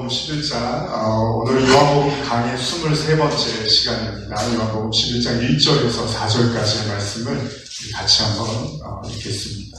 요한복음 11장, 오늘 요한복음 강의 23번째 시간입니다. 요한복음 11장 1절에서 4절까지의 말씀을 같이 한번 읽겠습니다.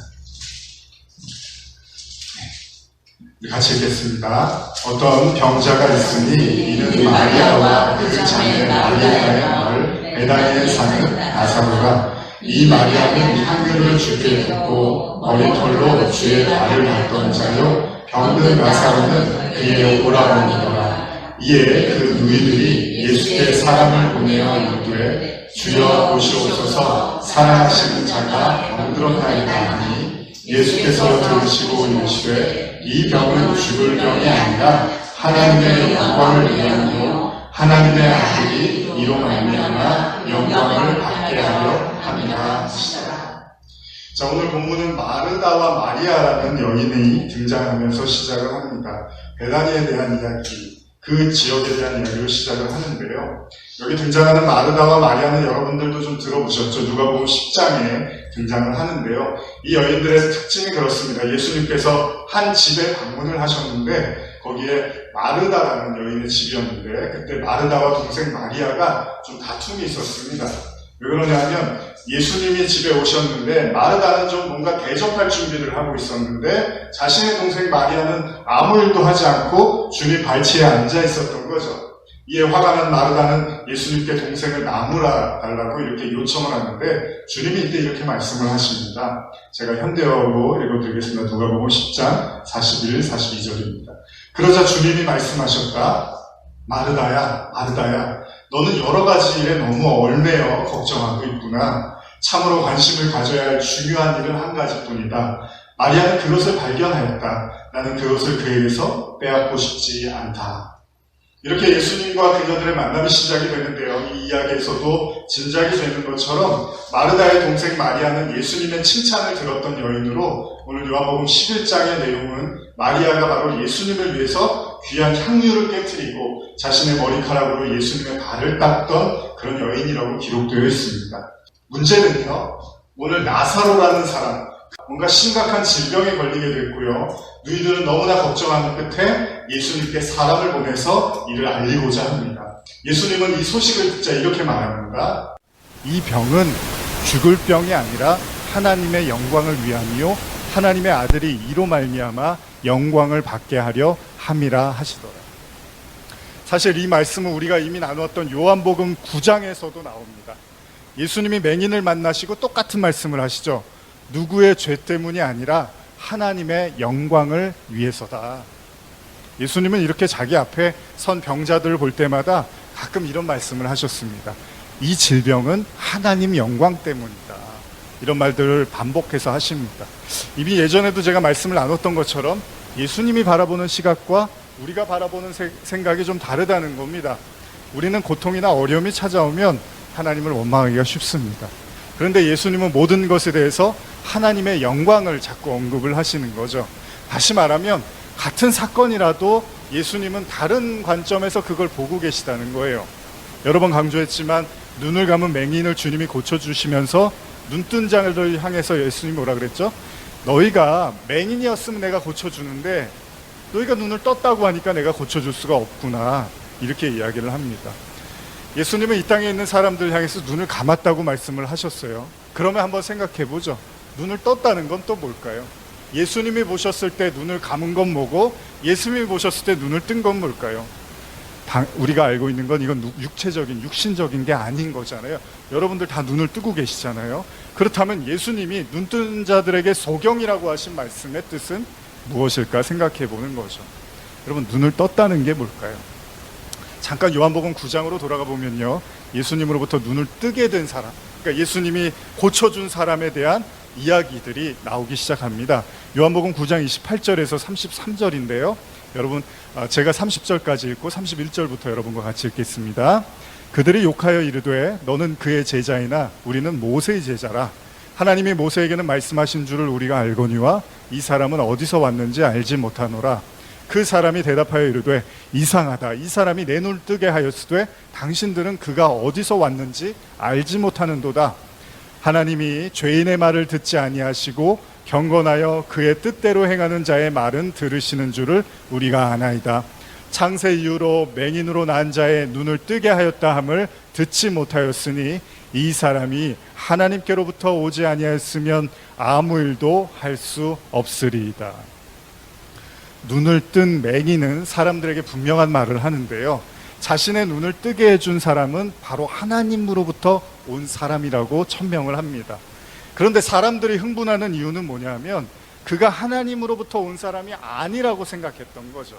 네. 같이 읽겠습니다. 어떤 병자가 있으니 이는 마리아와 그 자매 마리아의 아들 베다니에 사는 나사로가, 이 마리아는 향유를 주께 붓고 머리털로 주의 발을 닦던 자요, 병든 나사로는 그의 오라버니더라. 이에 그 누이들이 예수께 사람을 보내어 이르되, 주여 보시옵소서, 사랑하시는 자가 병들었나이다 하니, 예수께서 들으시고 이르시되, 이 병은 죽을 병이 아니라 하나님의 영광을 위함이요 하나님의 아들이 이로 말미암아 영광을 받게 하려 함이라 하시더라. 자, 오늘 본문은 마르다와 마리아라는 여인이 등장하면서 시작을 합니다. 베다니에 대한 이야기, 그 지역에 대한 이야기로 시작을 하는데요. 여기 등장하는 마르다와 마리아는 여러분들도 좀 들어보셨죠? 누가복음 10장에 등장을 하는데요. 이 여인들의 특징이 그렇습니다. 예수님께서 한 집에 방문을 하셨는데 거기에 마르다라는 여인의 집이었는데, 그때 마르다와 동생 마리아가 좀 다툼이 있었습니다. 왜 그러냐면 예수님이 집에 오셨는데 마르다는 좀 뭔가 대접할 준비를 하고 있었는데 자신의 동생 마리아는 아무 일도 하지 않고 주님 발치에 앉아 있었던 거죠. 이에 화가 난 마르다는 예수님께 동생을 나무라 달라고 이렇게 요청을 하는데 주님이 이때 이렇게 말씀을 하십니다. 제가 현대어로 읽어드리겠습니다. 누가복음 10장 41, 42절입니다. 그러자 주님이 말씀하셨다. 마르다야, 마르다야, 너는 여러 가지 일에 너무 얽매여 걱정하고 있구나. 참으로 관심을 가져야 할 중요한 일은 한 가지뿐이다. 마리아는 그것을 발견하였다. 나는 그것을 그에게서 빼앗고 싶지 않다. 이렇게 예수님과 그녀들의 만남이 시작이 되는데요. 이 이야기에서도 짐작이 되는 것처럼 마르다의 동생 마리아는 예수님의 칭찬을 들었던 여인으로 오늘 요한복음 11장의 내용은 마리아가 바로 예수님을 위해서 귀한 향유를 깨뜨리고 자신의 머리카락으로 예수님의 발을 닦던 그런 여인이라고 기록되어 있습니다. 문제는요, 오늘 나사로라는 사람, 뭔가 심각한 질병에 걸리게 됐고요. 누이들은 너무나 걱정하는 끝에 예수님께 사람을 보내서 이를 알리고자 합니다. 예수님은 이 소식을 듣자 이렇게 말합니다. 이 병은 죽을 병이 아니라 하나님의 영광을 위함이요 하나님의 아들이 이로 말미암아 영광을 받게 하려 함이라 하시더라. 사실 이 말씀은 우리가 이미 나누었던 요한복음 9장에서도 나옵니다. 예수님이 맹인을 만나시고 똑같은 말씀을 하시죠. 누구의 죄 때문이 아니라 하나님의 영광을 위해서다. 예수님은 이렇게 자기 앞에 선 병자들을 볼 때마다 가끔 이런 말씀을 하셨습니다. 이 질병은 하나님 영광 때문이다. 이런 말들을 반복해서 하십니다. 이미 예전에도 제가 말씀을 나눴던 것처럼 예수님이 바라보는 시각과 우리가 바라보는 생각이 좀 다르다는 겁니다. 우리는 고통이나 어려움이 찾아오면 하나님을 원망하기가 쉽습니다. 그런데 예수님은 모든 것에 대해서 하나님의 영광을 자꾸 언급을 하시는 거죠. 다시 말하면 같은 사건이라도 예수님은 다른 관점에서 그걸 보고 계시다는 거예요. 여러 번 강조했지만 눈을 감은 맹인을 주님이 고쳐주시면서 눈뜬 자를 향해서 예수님이 뭐라 그랬죠? 너희가 맹인이었으면 내가 고쳐주는데 너희가 눈을 떴다고 하니까 내가 고쳐줄 수가 없구나, 이렇게 이야기를 합니다. 예수님은 이 땅에 있는 사람들 향해서 눈을 감았다고 말씀을 하셨어요. 그러면 한번 생각해 보죠. 눈을 떴다는 건 또 뭘까요? 예수님이 보셨을 때 눈을 감은 건 뭐고 예수님이 보셨을 때 눈을 뜬 건 뭘까요? 우리가 알고 있는 건 이건 육체적인, 육신적인 게 아닌 거잖아요. 여러분들 다 눈을 뜨고 계시잖아요. 그렇다면 예수님이 눈뜬 자들에게 소경이라고 하신 말씀의 뜻은 무엇일까 생각해 보는 거죠. 여러분, 눈을 떴다는 게 뭘까요? 잠깐 요한복음 9장으로 돌아가 보면요, 예수님으로부터 눈을 뜨게 된 사람, 그러니까 예수님이 고쳐준 사람에 대한 이야기들이 나오기 시작합니다. 요한복음 9장 28절에서 33절인데요. 여러분, 제가 30절까지 읽고 31절부터 여러분과 같이 읽겠습니다. 그들이 욕하여 이르되 너는 그의 제자이나 우리는 모세의 제자라. 하나님이 모세에게는 말씀하신 줄을 우리가 알거니와 이 사람은 어디서 왔는지 알지 못하노라. 그 사람이 대답하여 이르되 이상하다. 이 사람이 내 눈을 뜨게 하였으되 당신들은 그가 어디서 왔는지 알지 못하는도다. 하나님이 죄인의 말을 듣지 아니하시고 경건하여 그의 뜻대로 행하는 자의 말은 들으시는 줄을 우리가 아나이다. 창세 이후로 맹인으로 난 자의 눈을 뜨게 하였다 함을 듣지 못하였으니 이 사람이 하나님께로부터 오지 아니하였으면 아무 일도 할 수 없으리이다. 눈을 뜬 맹인은 사람들에게 분명한 말을 하는데요, 자신의 눈을 뜨게 해준 사람은 바로 하나님으로부터 온 사람이라고 천명을 합니다. 그런데 사람들이 흥분하는 이유는 뭐냐면 그가 하나님으로부터 온 사람이 아니라고 생각했던 거죠.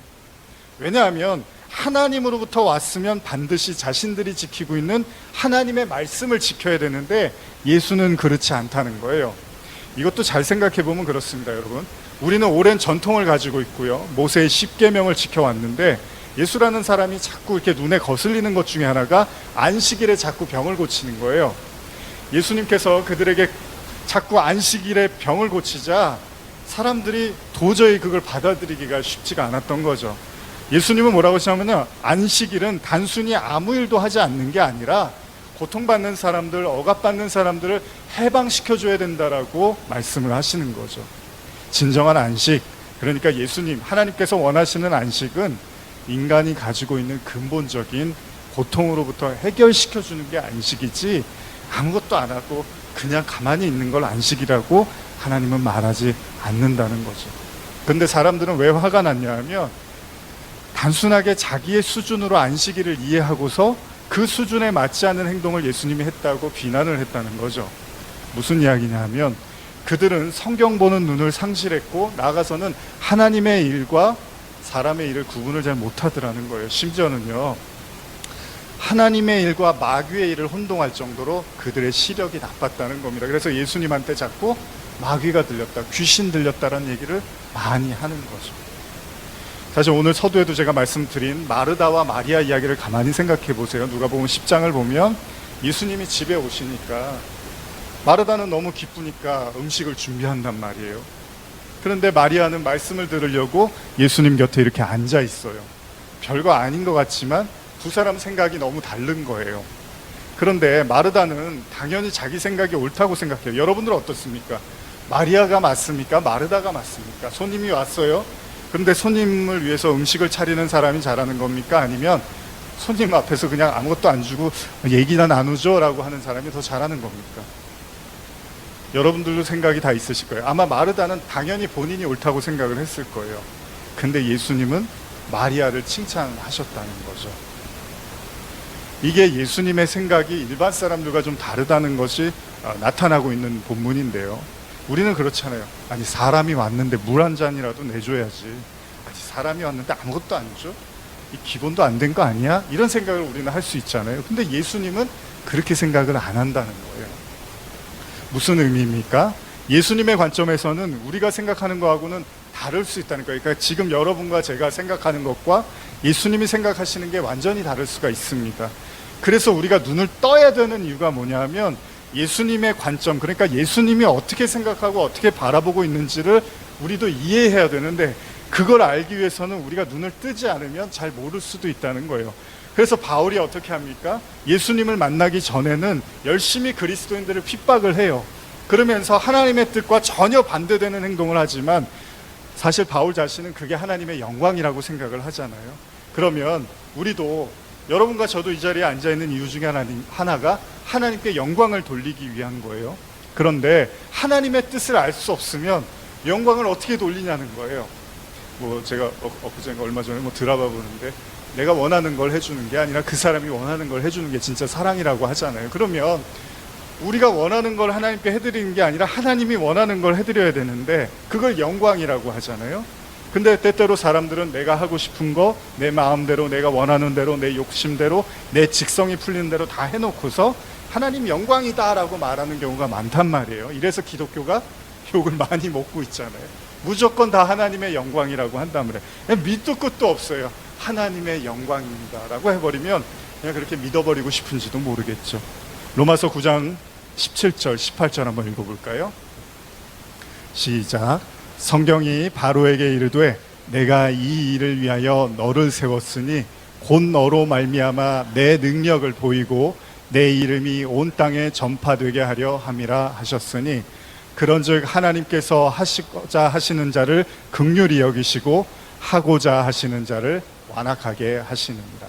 왜냐하면 하나님으로부터 왔으면 반드시 자신들이 지키고 있는 하나님의 말씀을 지켜야 되는데 예수는 그렇지 않다는 거예요. 이것도 잘 생각해 보면 그렇습니다, 여러분. 우리는 오랜 전통을 가지고 있고요, 모세의 10계명을 지켜왔는데 예수라는 사람이 자꾸 이렇게 눈에 거슬리는 것 중에 하나가 안식일에 자꾸 병을 고치는 거예요. 예수님께서 그들에게 자꾸 안식일에 병을 고치자 사람들이 도저히 그걸 받아들이기가 쉽지가 않았던 거죠. 예수님은 뭐라고 하시냐면요, 안식일은 단순히 아무 일도 하지 않는 게 아니라 고통받는 사람들, 억압받는 사람들을 해방시켜줘야 된다라고 말씀을 하시는 거죠. 진정한 안식, 그러니까 예수님, 하나님께서 원하시는 안식은 인간이 가지고 있는 근본적인 고통으로부터 해결시켜주는 게 안식이지, 아무것도 안 하고 그냥 가만히 있는 걸 안식이라고 하나님은 말하지 않는다는 거죠. 그런데 사람들은 왜 화가 났냐 하면 단순하게 자기의 수준으로 안식일을 이해하고서 그 수준에 맞지 않는 행동을 예수님이 했다고 비난을 했다는 거죠. 무슨 이야기냐 하면 그들은 성경 보는 눈을 상실했고 나아가서는 하나님의 일과 사람의 일을 구분을 잘 못하더라는 거예요. 심지어는요, 하나님의 일과 마귀의 일을 혼동할 정도로 그들의 시력이 나빴다는 겁니다. 그래서 예수님한테 자꾸 마귀가 들렸다, 귀신 들렸다라는 얘기를 많이 하는 거죠. 사실 오늘 서두에도 제가 말씀드린 마르다와 마리아 이야기를 가만히 생각해 보세요. 누가복음 10장을 보면 예수님이 집에 오시니까 마르다는 너무 기쁘니까 음식을 준비한단 말이에요. 그런데 마리아는 말씀을 들으려고 예수님 곁에 이렇게 앉아 있어요. 별거 아닌 것 같지만 두 사람 생각이 너무 다른 거예요. 그런데 마르다는 당연히 자기 생각이 옳다고 생각해요. 여러분들은 어떻습니까? 마리아가 맞습니까? 마르다가 맞습니까? 손님이 왔어요. 그런데 손님을 위해서 음식을 차리는 사람이 잘하는 겁니까? 아니면 손님 앞에서 그냥 아무것도 안 주고 얘기나 나누죠 라고 하는 사람이 더 잘하는 겁니까? 여러분들도 생각이 다 있으실 거예요. 아마 마르다는 당연히 본인이 옳다고 생각을 했을 거예요. 근데 예수님은 마리아를 칭찬하셨다는 거죠. 이게 예수님의 생각이 일반 사람들과 좀 다르다는 것이 나타나고 있는 본문인데요, 우리는 그렇잖아요. 아니, 사람이 왔는데 물 한 잔이라도 내줘야지. 아니, 사람이 왔는데 아무것도 안 줘? 이 기본도 안 된 거 아니야? 이런 생각을 우리는 할 수 있잖아요. 근데 예수님은 그렇게 생각을 안 한다는 거예요. 무슨 의미입니까? 예수님의 관점에서는 우리가 생각하는 거하고는 다를 수 있다는 거예요. 그러니까 지금 여러분과 제가 생각하는 것과 예수님이 생각하시는 게 완전히 다를 수가 있습니다. 그래서 우리가 눈을 떠야 되는 이유가 뭐냐면 예수님의 관점, 그러니까 예수님이 어떻게 생각하고 어떻게 바라보고 있는지를 우리도 이해해야 되는데 그걸 알기 위해서는 우리가 눈을 뜨지 않으면 잘 모를 수도 있다는 거예요. 그래서 바울이 어떻게 합니까? 예수님을 만나기 전에는 열심히 그리스도인들을 핍박을 해요. 그러면서 하나님의 뜻과 전혀 반대되는 행동을 하지만 사실 바울 자신은 그게 하나님의 영광이라고 생각을 하잖아요. 그러면 우리도, 여러분과 저도 이 자리에 앉아있는 이유 중에 하나가 하나님께 영광을 돌리기 위한 거예요. 그런데 하나님의 뜻을 알 수 없으면 영광을 어떻게 돌리냐는 거예요. 제가 엊그제인가 얼마 전에 드라마 보는데 내가 원하는 걸 해주는 게 아니라 그 사람이 원하는 걸 해주는 게 진짜 사랑이라고 하잖아요. 그러면 우리가 원하는 걸 하나님께 해드리는 게 아니라 하나님이 원하는 걸 해드려야 되는데 그걸 영광이라고 하잖아요. 근데 때때로 사람들은 내가 하고 싶은 거 내 마음대로, 내가 원하는 대로, 내 욕심대로, 내 직성이 풀리는 대로 다 해놓고서 하나님 영광이다 라고 말하는 경우가 많단 말이에요. 이래서 기독교가 욕을 많이 먹고 있잖아요. 무조건 다 하나님의 영광이라고 한단 말이에요. 밑도 끝도 없어요. 하나님의 영광입니다 라고 해버리면 그냥 그렇게 믿어버리고 싶은지도 모르겠죠. 로마서 9장 17절 18절 한번 읽어볼까요? 시작. 성경이 바로에게 이르되 내가 이 일을 위하여 너를 세웠으니 곧 너로 말미암아 내 능력을 보이고 내 이름이 온 땅에 전파되게 하려 함이라 하셨으니 그런즉 하나님께서 하시고자 하시는 자를 긍휼히 여기시고 하고자 하시는 자를 완악하게 하시느니라.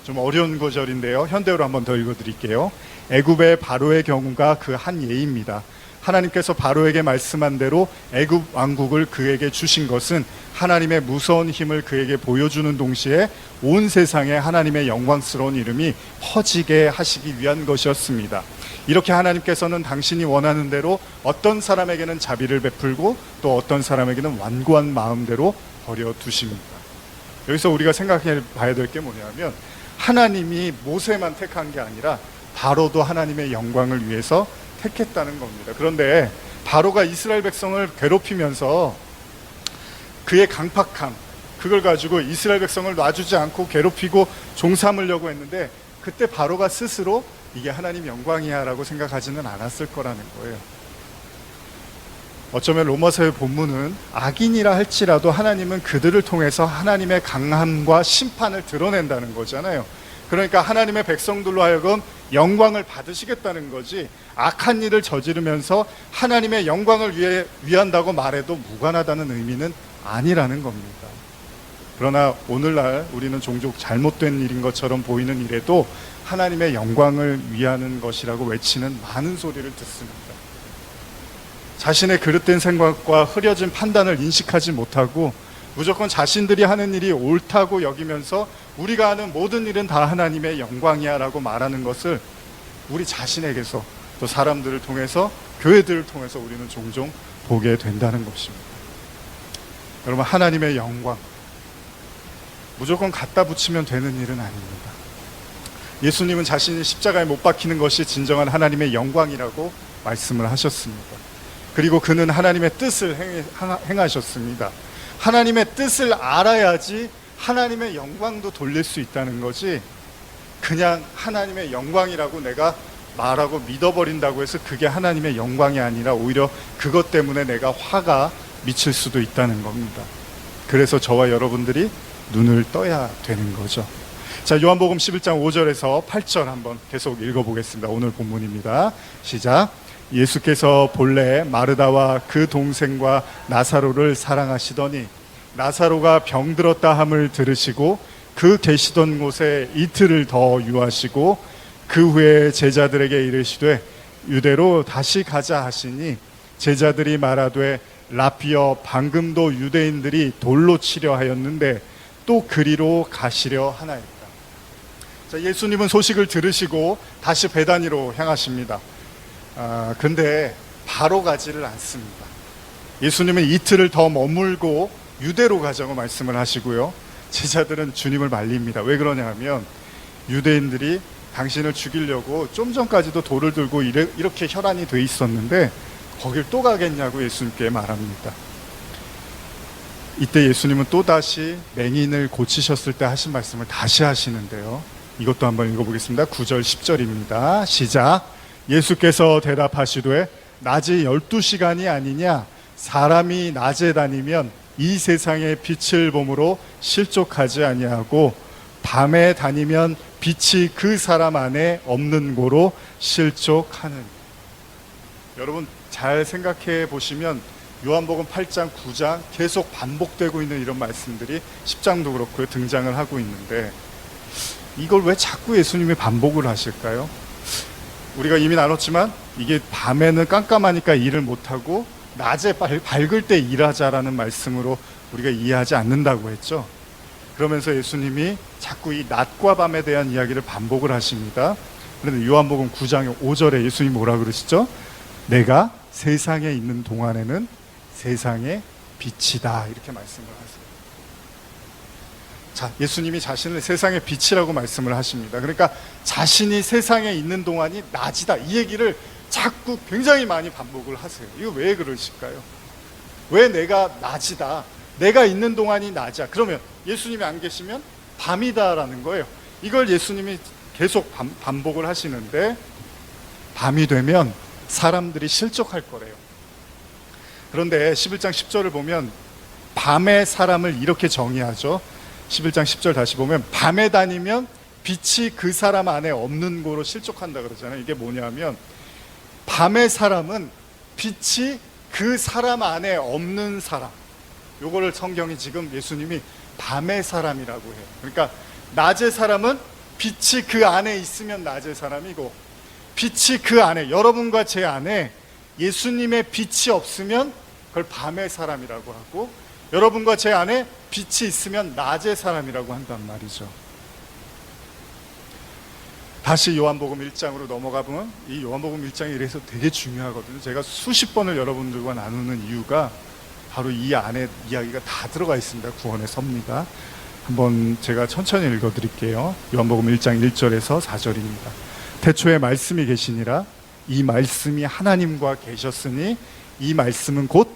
좀 어려운 구절인데요. 현대어로 한번 더 읽어드릴게요. 애굽의 바로의 경우가 그 한 예입니다. 하나님께서 바로에게 말씀한 대로 애굽 왕국을 그에게 주신 것은 하나님의 무서운 힘을 그에게 보여주는 동시에 온 세상에 하나님의 영광스러운 이름이 퍼지게 하시기 위한 것이었습니다. 이렇게 하나님께서는 당신이 원하는 대로 어떤 사람에게는 자비를 베풀고 또 어떤 사람에게는 완고한 마음대로 버려두십니다. 여기서 우리가 생각해 봐야 될 게 뭐냐면 하나님이 모세만 택한 게 아니라 바로도 하나님의 영광을 위해서 택했다는 겁니다. 그런데 바로가 이스라엘 백성을 괴롭히면서 그의 강팍함, 그걸 가지고 이스라엘 백성을 놔주지 않고 괴롭히고 종삼으려고 했는데 그때 바로가 스스로 이게 하나님 영광이야 라고 생각하지는 않았을 거라는 거예요. 어쩌면 로마서의 본문은 악인이라 할지라도 하나님은 그들을 통해서 하나님의 강함과 심판을 드러낸다는 거잖아요. 그러니까 하나님의 백성들로 하여금 영광을 받으시겠다는 거지, 악한 일을 저지르면서 하나님의 영광을 위한다고 말해도 무관하다는 의미는 아니라는 겁니다. 그러나 오늘날 우리는 종종 잘못된 일인 것처럼 보이는 일에도 하나님의 영광을 위하는 것이라고 외치는 많은 소리를 듣습니다. 자신의 그릇된 생각과 흐려진 판단을 인식하지 못하고 무조건 자신들이 하는 일이 옳다고 여기면서 우리가 하는 모든 일은 다 하나님의 영광이야 라고 말하는 것을 우리 자신에게서 또 사람들을 통해서, 교회들을 통해서 우리는 종종 보게 된다는 것입니다. 여러분, 하나님의 영광 무조건 갖다 붙이면 되는 일은 아닙니다. 예수님은 자신이 십자가에 못 박히는 것이 진정한 하나님의 영광이라고 말씀을 하셨습니다. 그리고 그는 하나님의 뜻을 행하셨습니다. 하나님의 뜻을 알아야지 하나님의 영광도 돌릴 수 있다는 거지, 그냥 하나님의 영광이라고 내가 말하고 믿어버린다고 해서 그게 하나님의 영광이 아니라 오히려 그것 때문에 내가 화가 미칠 수도 있다는 겁니다. 그래서 저와 여러분들이 눈을 떠야 되는 거죠. 자, 요한복음 11장 5절에서 8절 한번 계속 읽어보겠습니다. 오늘 본문입니다. 시작. 예수께서 본래 마르다와 그 동생과 나사로를 사랑하시더니 나사로가 병들었다 함을 들으시고 그 계시던 곳에 이틀을 더 유하시고 그 후에 제자들에게 이르시되 유대로 다시 가자 하시니 제자들이 말하되 라피여, 방금도 유대인들이 돌로 치려 하였는데 또 그리로 가시려 하나이다. 자, 예수님은 소식을 들으시고 다시 베다니로 향하십니다. 근데 바로 가지를 않습니다. 예수님은 이틀을 더 머물고 유대로 가자고 말씀을 하시고요. 제자들은 주님을 말립니다. 왜 그러냐 하면 유대인들이 당신을 죽이려고 좀 전까지도 돌을 들고 이렇게 혈안이 돼 있었는데 거길 또 가겠냐고 예수님께 말합니다. 이때 예수님은 또다시 맹인을 고치셨을 때 하신 말씀을 다시 하시는데요. 이것도 한번 읽어보겠습니다. 9절 10절입니다. 시작. 예수께서 대답하시되 낮이 12시간이 아니냐? 사람이 낮에 다니면 이 세상의 빛을 보므로 실족하지 아니하고 밤에 다니면 빛이 그 사람 안에 없는 고로 실족하는. 여러분 잘 생각해 보시면 요한복음 8장 9장 계속 반복되고 있는 이런 말씀들이 10장도 그렇고요 등장을 하고 있는데 이걸 왜 자꾸 예수님이 반복을 하실까요? 우리가 이미 나눴지만 이게 밤에는 깜깜하니까 일을 못하고 낮에 밝을 때 일하자라는 말씀으로 우리가 이해하지 않는다고 했죠. 그러면서 예수님이 자꾸 이 낮과 밤에 대한 이야기를 반복을 하십니다. 그런데 요한복음 9장 5절에 예수님이 뭐라 그러시죠? 내가 세상에 있는 동안에는 세상의 빛이다, 이렇게 말씀을 하세요. 자, 예수님이 자신을 세상의 빛이라고 말씀을 하십니다. 그러니까 자신이 세상에 있는 동안이 낮이다, 이 얘기를 자꾸 굉장히 많이 반복을 하세요. 이거 왜 그러실까요? 왜 내가 낮이다, 내가 있는 동안이 낮이야, 그러면 예수님이 안 계시면 밤이다라는 거예요. 이걸 예수님이 계속 반복을 하시는데 밤이 되면 사람들이 실족할 거래요. 그런데 11장 10절을 보면 밤의 사람을 이렇게 정의하죠. 11장 10절 다시 보면 밤에 다니면 빛이 그 사람 안에 없는 고로 실족한다 그러잖아요. 이게 뭐냐면 밤의 사람은 빛이 그 사람 안에 없는 사람, 요거를 성경이 지금 예수님이 밤의 사람이라고 해요. 그러니까 낮의 사람은 빛이 그 안에 있으면 낮의 사람이고, 빛이 그 안에, 여러분과 제 안에 예수님의 빛이 없으면 그걸 밤의 사람이라고 하고, 여러분과 제 안에 빛이 있으면 낮의 사람이라고 한단 말이죠. 다시 요한복음 1장으로 넘어가 보면, 이 요한복음 1장이 이래서 되게 중요하거든요. 제가 수십 번을 여러분들과 나누는 이유가 바로 이 안에 이야기가 다 들어가 있습니다. 구원의 섭리가. 한번 제가 천천히 읽어드릴게요. 요한복음 1장 1절에서 4절입니다. 태초에 말씀이 계시니라. 이 말씀이 하나님과 계셨으니 이 말씀은 곧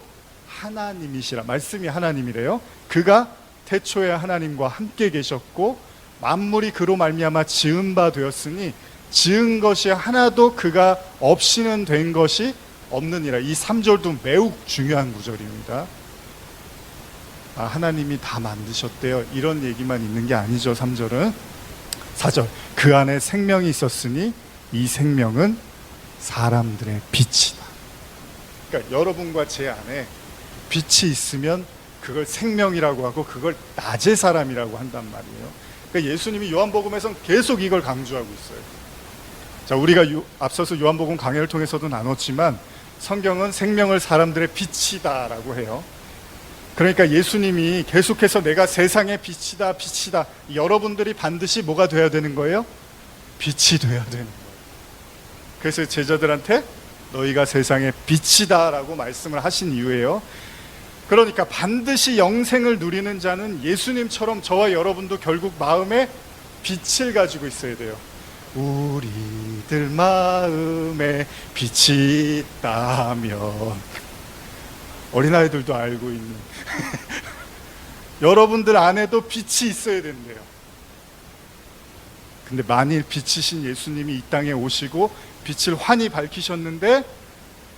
하나님이시라. 말씀이 하나님이래요. 그가 태초에 하나님과 함께 계셨고 만물이 그로 말미암아 지은 바 되었으니 지은 것이 하나도 그가 없이는 된 것이 없느니라. 이 3절도 매우 중요한 구절입니다. 하나님이 다 만드셨대요. 이런 얘기만 있는 게 아니죠. 3절은. 4절. 그 안에 생명이 있었으니 이 생명은 사람들의 빛이다. 그러니까 여러분과 제 안에 빛이 있으면 그걸 생명이라고 하고 그걸 낮의 사람이라고 한단 말이에요. 그러니까 예수님이 요한복음에서는 계속 이걸 강조하고 있어요. 자, 우리가 앞서서 요한복음 강해를 통해서도 나눴지만 성경은 생명을 사람들의 빛이다라고 해요. 그러니까 예수님이 계속해서 내가 세상의 빛이다, 빛이다. 여러분들이 반드시 뭐가 돼야 되는 거예요? 빛이 돼야 되는 거예요. 그래서 제자들한테 너희가 세상의 빛이다라고 말씀을 하신 이유예요. 그러니까 반드시 영생을 누리는 자는 예수님처럼 저와 여러분도 결국 마음에 빛을 가지고 있어야 돼요. 우리들 마음에 빛이 있다면, 어린아이들도 알고 있는 여러분들 안에도 빛이 있어야 된대요. 근데 만일 빛이신 예수님이 이 땅에 오시고 빛을 환히 밝히셨는데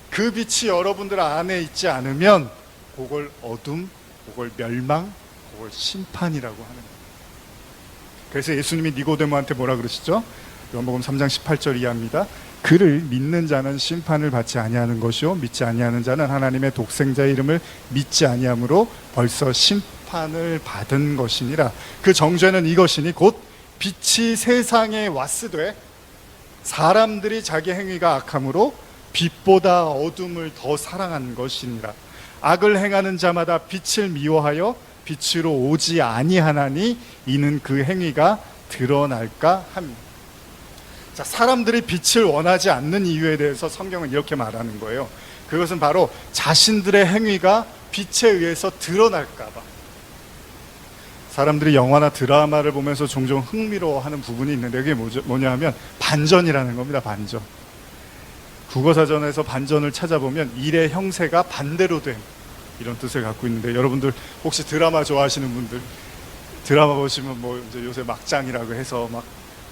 그 빛이 여러분들 안에 있지 않으면 그걸 어둠, 그걸 멸망, 그걸 심판이라고 하는 거예요. 그래서 예수님이 니고데모한테 뭐라 그러시죠? 요한복음 3장 18절 이하입니다. 그를 믿는 자는 심판을 받지 아니하는 것이요 믿지 아니하는 자는 하나님의 독생자의 이름을 믿지 아니함으로 벌써 심판을 받은 것이니라. 그 정죄는 이것이니 곧 빛이 세상에 왔으되 사람들이 자기 행위가 악함으로 빛보다 어둠을 더 사랑한 것이니라. 악을 행하는 자마다 빛을 미워하여 빛으로 오지 아니하나니 이는 그 행위가 드러날까 함이라. 자, 사람들이 빛을 원하지 않는 이유에 대해서 성경은 이렇게 말하는 거예요. 그것은 바로 자신들의 행위가 빛에 의해서 드러날까 봐. 사람들이 영화나 드라마를 보면서 종종 흥미로워하는 부분이 있는데 그게 뭐냐 하면 반전이라는 겁니다. 반전. 국어사전에서 반전을 찾아보면 일의 형세가 반대로 된, 이런 뜻을 갖고 있는데, 여러분들 혹시 드라마 좋아하시는 분들 드라마 보시면 뭐 이제 요새 막장이라고 해서 막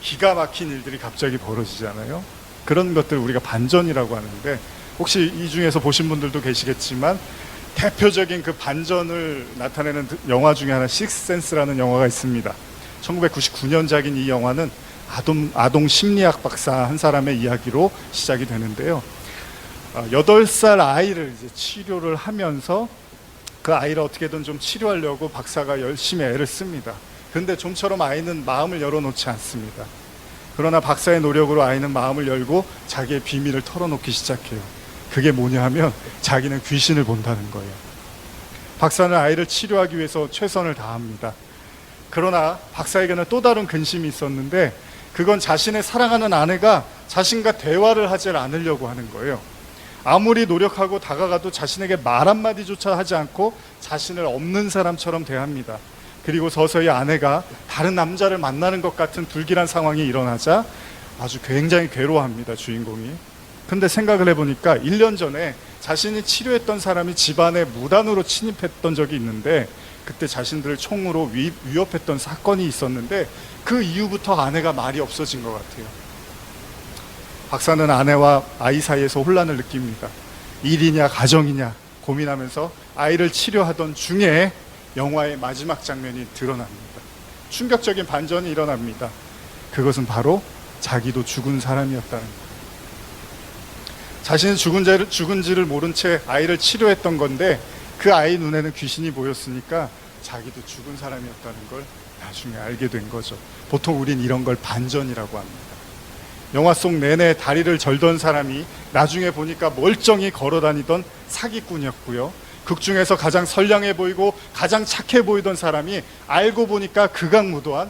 기가 막힌 일들이 갑자기 벌어지잖아요. 그런 것들 우리가 반전이라고 하는데, 혹시 이 중에서 보신 분들도 계시겠지만 대표적인 그 반전을 나타내는 영화 중에 하나 식스센스라는 영화가 있습니다. 1999년작인 이 영화는 아동 심리학 박사 한 사람의 이야기로 시작이 되는데요. 8살 아이를 이제 치료를 하면서 그 아이를 어떻게든 좀 치료하려고 박사가 열심히 애를 씁니다. 그런데 좀처럼 아이는 마음을 열어놓지 않습니다. 그러나 박사의 노력으로 아이는 마음을 열고 자기의 비밀을 털어놓기 시작해요. 그게 뭐냐 하면 자기는 귀신을 본다는 거예요. 박사는 아이를 치료하기 위해서 최선을 다합니다. 그러나 박사에게는 또 다른 근심이 있었는데, 그건 자신의 사랑하는 아내가 자신과 대화를 하지 않으려고 하는 거예요. 아무리 노력하고 다가가도 자신에게 말 한마디조차 하지 않고 자신을 없는 사람처럼 대합니다. 그리고 서서히 아내가 다른 남자를 만나는 것 같은 불길한 상황이 일어나자 아주 굉장히 괴로워합니다, 주인공이. 근데 생각을 해보니까 1년 전에 자신이 치료했던 사람이 집안에 무단으로 침입했던 적이 있는데, 그때 자신들을 총으로 위협했던 사건이 있었는데 그 이후부터 아내가 말이 없어진 것 같아요. 박사는 아내와 아이 사이에서 혼란을 느낍니다. 일이냐 가정이냐 고민하면서 아이를 치료하던 중에 영화의 마지막 장면이 드러납니다. 충격적인 반전이 일어납니다. 그것은 바로 자기도 죽은 사람이었다는 거예요. 자신이 죽은지를 모른 채 아이를 치료했던 건데 그 아이 눈에는 귀신이 보였으니까 자기도 죽은 사람이었다는 걸 나중에 알게 된 거죠. 보통 우린 이런 걸 반전이라고 합니다. 영화 속 내내 다리를 절던 사람이 나중에 보니까 멀쩡히 걸어다니던 사기꾼이었고요. 극 중에서 가장 선량해 보이고 가장 착해 보이던 사람이 알고 보니까 극악무도한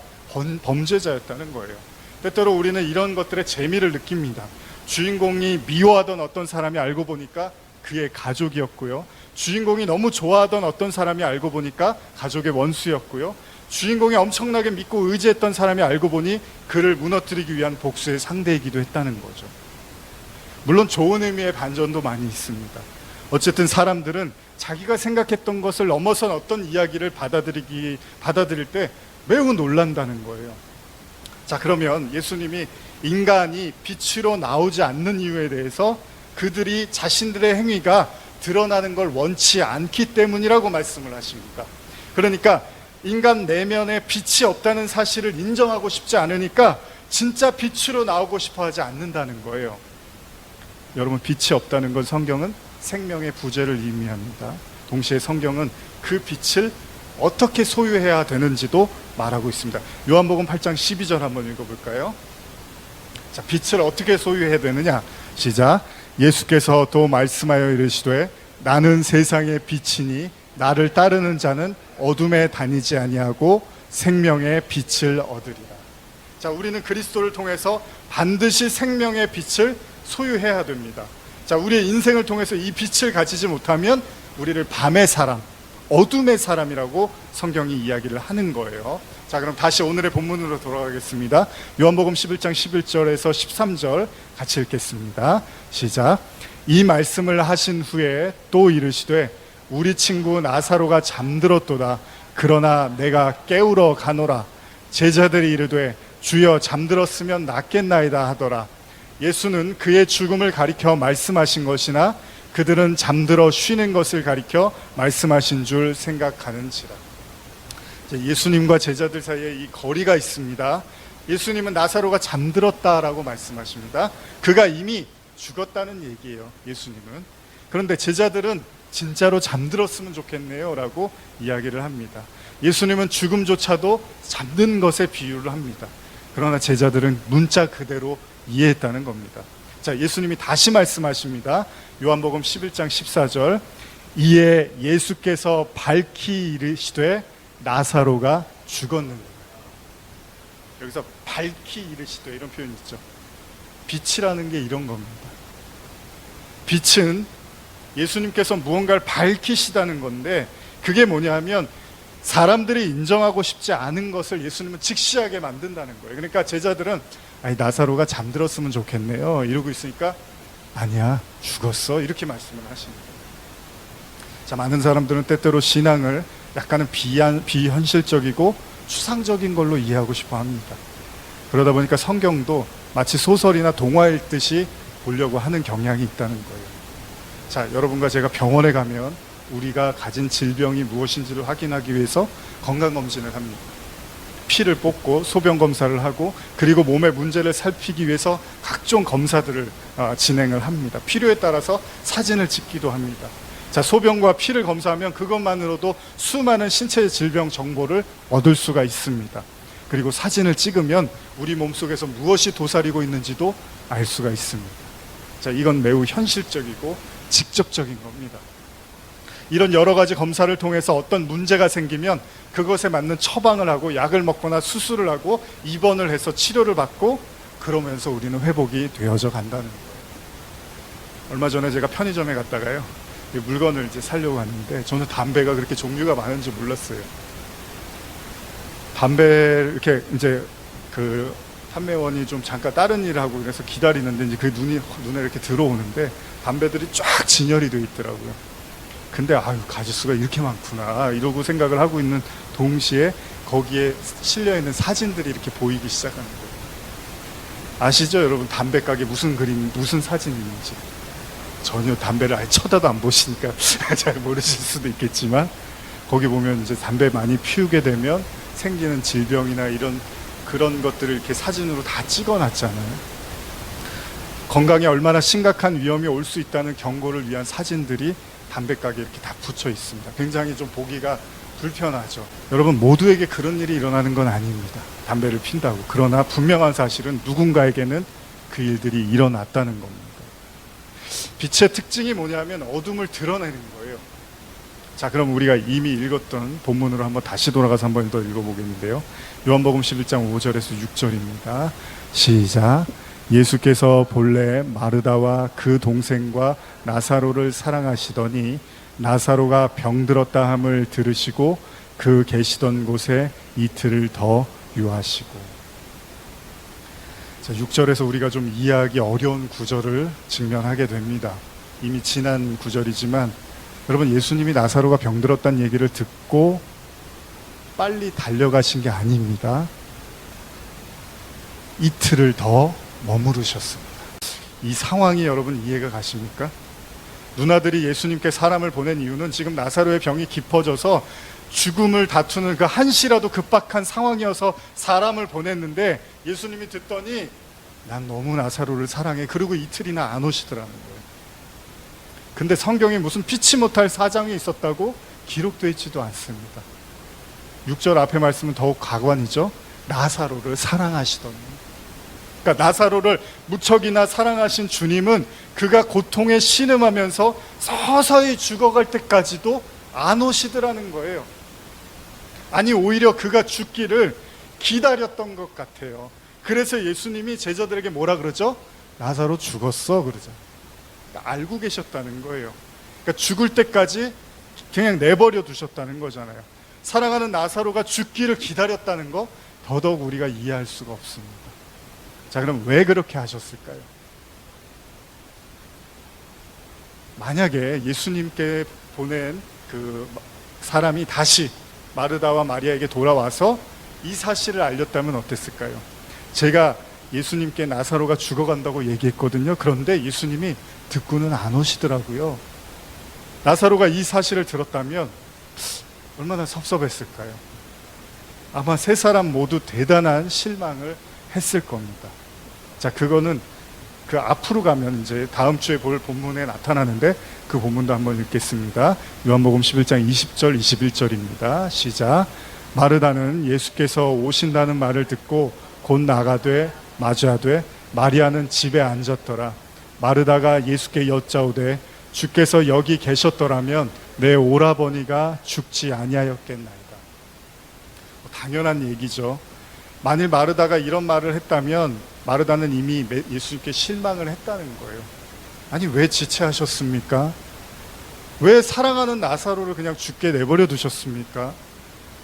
범죄자였다는 거예요. 때때로 우리는 이런 것들의 재미를 느낍니다. 주인공이 미워하던 어떤 사람이 알고 보니까 그의 가족이었고요. 주인공이 너무 좋아하던 어떤 사람이 알고 보니까 가족의 원수였고요. 주인공이 엄청나게 믿고 의지했던 사람이 알고 보니 그를 무너뜨리기 위한 복수의 상대이기도 했다는 거죠. 물론 좋은 의미의 반전도 많이 있습니다. 어쨌든 사람들은 자기가 생각했던 것을 넘어선 어떤 이야기를 받아들일 때 매우 놀란다는 거예요. 자, 그러면 예수님이 인간이 빛으로 나오지 않는 이유에 대해서 그들이 자신들의 행위가 드러나는 걸 원치 않기 때문이라고 말씀을 하십니다. 그러니까 인간 내면에 빛이 없다는 사실을 인정하고 싶지 않으니까 진짜 빛으로 나오고 싶어 하지 않는다는 거예요. 여러분, 빛이 없다는 건 성경은 생명의 부재를 의미합니다. 동시에 성경은 그 빛을 어떻게 소유해야 되는지도 말하고 있습니다. 요한복음 8장 12절 한번 읽어볼까요? 자, 빛을 어떻게 소유해야 되느냐? 시작. 예수께서 또 말씀하여 이르시되 나는 세상의 빛이니 나를 따르는 자는 어둠에 다니지 아니하고 생명의 빛을 얻으리라. 자, 우리는 그리스도를 통해서 반드시 생명의 빛을 소유해야 됩니다. 자, 우리의 인생을 통해서 이 빛을 가지지 못하면 우리를 밤의 사람, 어둠의 사람이라고 성경이 이야기를 하는 거예요. 자, 그럼 다시 오늘의 본문으로 돌아가겠습니다. 요한복음 11장 11절에서 13절 같이 읽겠습니다. 시작. 이 말씀을 하신 후에 또 이르시되 우리 친구 나사로가 잠들었도다. 그러나 내가 깨우러 가노라. 제자들이 이르되 주여 잠들었으면 낫겠나이다 하더라. 예수는 그의 죽음을 가리켜 말씀하신 것이나 그들은 잠들어 쉬는 것을 가리켜 말씀하신 줄 생각하는지라. 예수님과 제자들 사이에 이 거리가 있습니다. 예수님은 나사로가 잠들었다라고 말씀하십니다. 그가 이미 죽었다는 얘기예요, 예수님은. 그런데 제자들은 진짜로 잠들었으면 좋겠네요 라고 이야기를 합니다. 예수님은 죽음조차도 잠든 것에 비유를 합니다. 그러나 제자들은 문자 그대로 이해했다는 겁니다. 자, 예수님이 다시 말씀하십니다. 요한복음 11장 14절. 이에 예수께서 밝히 이르시되 나사로가 죽었느니라. 여기서 밝히 이르시되 이런 표현이 있죠. 빛이라는 게 이런 겁니다. 빛은 예수님께서 무언가를 밝히시다는 건데 그게 뭐냐면 사람들이 인정하고 싶지 않은 것을 예수님은 직시하게 만든다는 거예요. 그러니까 제자들은 아니, 나사로가 잠들었으면 좋겠네요 이러고 있으니까 아니야, 죽었어 이렇게 말씀을 하십니다. 자, 많은 사람들은 때때로 신앙을 약간은 비현실적이고 추상적인 걸로 이해하고 싶어 합니다. 그러다 보니까 성경도 마치 소설이나 동화 읽듯이 보려고 하는 경향이 있다는 거예요. 자, 여러분과 제가 병원에 가면 우리가 가진 질병이 무엇인지를 확인하기 위해서 건강검진을 합니다. 피를 뽑고 소변 검사를 하고 그리고 몸의 문제를 살피기 위해서 각종 검사들을 진행을 합니다. 필요에 따라서 사진을 찍기도 합니다. 자, 소변과 피를 검사하면 그것만으로도 수많은 신체 질병 정보를 얻을 수가 있습니다. 그리고 사진을 찍으면 우리 몸속에서 무엇이 도사리고 있는지도 알 수가 있습니다. 자, 이건 매우 현실적이고 직접적인 겁니다. 이런 여러 가지 검사를 통해서 어떤 문제가 생기면 그것에 맞는 처방을 하고 약을 먹거나 수술을 하고 입원을 해서 치료를 받고 그러면서 우리는 회복이 되어져 간다는 거예요. 얼마 전에 제가 편의점에 갔다가요, 물건을 이제 사려고 하는데 저는 담배가 그렇게 종류가 많은지 몰랐어요. 담배 이렇게 이제 그 판매원이 좀 잠깐 다른 일을 하고 그래서 기다리는데 이제 그 눈에 이렇게 들어오는데 담배들이 쫙 진열이 되어 있더라고요. 근데 아유, 가짓수가 이렇게 많구나 이러고 생각을 하고 있는 동시에 거기에 실려 있는 사진들이 이렇게 보이기 시작하는 거예요. 아시죠, 여러분? 담배 가게 무슨 그림, 무슨 사진이 있는지. 전혀 담배를 아예 쳐다도 안 보시니까 잘 모르실 수도 있겠지만 거기 보면 이제 담배 많이 피우게 되면 생기는 질병이나 이런 그런 것들을 이렇게 사진으로 다 찍어놨잖아요. 건강에 얼마나 심각한 위험이 올 수 있다는 경고를 위한 사진들이 담배 가게에 이렇게 다 붙여 있습니다. 굉장히 좀 보기가 불편하죠. 여러분, 모두에게 그런 일이 일어나는 건 아닙니다. 담배를 핀다고. 그러나 분명한 사실은 누군가에게는 그 일들이 일어났다는 겁니다. 빛의 특징이 뭐냐면 어둠을 드러내는 거예요. 자, 그럼 우리가 이미 읽었던 본문으로 한번 다시 돌아가서 한번 더 읽어보겠는데요. 요한복음 11장 5절에서 6절입니다. 시작. 예수께서 본래 마르다와 그 동생과 나사로를 사랑하시더니 나사로가 병들었다 함을 들으시고 그 계시던 곳에 이틀을 더 유하시고. 자, 6절에서 우리가 좀 이해하기 어려운 구절을 직면하게 됩니다. 이미 지난 구절이지만 여러분, 예수님이 나사로가 병들었다는 얘기를 듣고 빨리 달려가신 게 아닙니다. 이틀을 더 머무르셨습니다. 이 상황이 여러분 이해가 가십니까? 누나들이 예수님께 사람을 보낸 이유는 지금 나사로의 병이 깊어져서 죽음을 다투는 그 한시라도 급박한 상황이어서 사람을 보냈는데 예수님이 듣더니 난 너무 나사로를 사랑해. 그리고 이틀이나 안 오시더라는 거예요. 근데 성경에 무슨 피치 못할 사정이 있었다고 기록되어 있지도 않습니다. 6절 앞에 말씀은 더욱 가관이죠. 나사로를 사랑하시더니. 그러니까 나사로를 무척이나 사랑하신 주님은 그가 고통에 신음하면서 서서히 죽어갈 때까지도 안 오시더라는 거예요. 아니, 오히려 그가 죽기를 기다렸던 것 같아요. 그래서 예수님이 제자들에게 뭐라 그러죠? 나사로 죽었어 그러죠. 그러니까 알고 계셨다는 거예요. 그러니까 죽을 때까지 그냥 내버려 두셨다는 거잖아요. 사랑하는 나사로가 죽기를 기다렸다는 거 더더욱 우리가 이해할 수가 없습니다. 자, 그럼 왜 그렇게 하셨을까요? 만약에 예수님께 보낸 그 사람이 다시 마르다와 마리아에게 돌아와서 이 사실을 알렸다면 어땠을까요? 제가 예수님께 나사로가 죽어간다고 얘기했거든요. 그런데 예수님이 듣고는 안 오시더라고요. 나사로가 이 사실을 들었다면 얼마나 섭섭했을까요? 아마 세 사람 모두 대단한 실망을 했을 겁니다. 자, 그거는 그 앞으로 가면 이제 다음 주에 볼 본문에 나타나는데 그 본문도 한번 읽겠습니다. 요한복음 11장 20절 21절입니다. 시작. 마르다는 예수께서 오신다는 말을 듣고 곧 나가되 마주하되 마리아는 집에 앉았더라. 마르다가 예수께 여짜오되 주께서 여기 계셨더라면 내 오라버니가 죽지 아니하였겠나이다. 당연한 얘기죠. 만일 마르다가 이런 말을 했다면 마르다는 이미 예수님께 실망을 했다는 거예요. 아니, 왜 지체하셨습니까? 왜 사랑하는 나사로를 그냥 죽게 내버려 두셨습니까?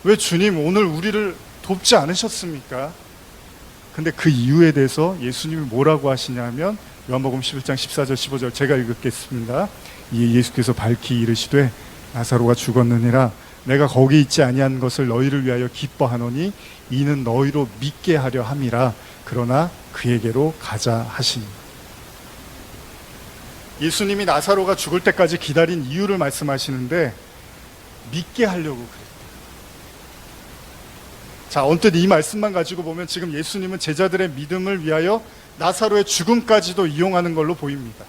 왜 주님 오늘 우리를 돕지 않으셨습니까? 근데 그 이유에 대해서 예수님이 뭐라고 하시냐면 요한복음 11장 14절 15절 제가 읽겠습니다. 이에 예수께서 밝히 이르시되 나사로가 죽었느니라 내가 거기 있지 아니한 것을 너희를 위하여 기뻐하노니 이는 너희로 믿게 하려 함이라. 그러나 그에게로 가자 하시니. 예수님이 나사로가 죽을 때까지 기다린 이유를 말씀하시는데 믿게 하려고 그랬대요. 자, 언뜻 이 말씀만 가지고 보면 지금 예수님은 제자들의 믿음을 위하여 나사로의 죽음까지도 이용하는 걸로 보입니다.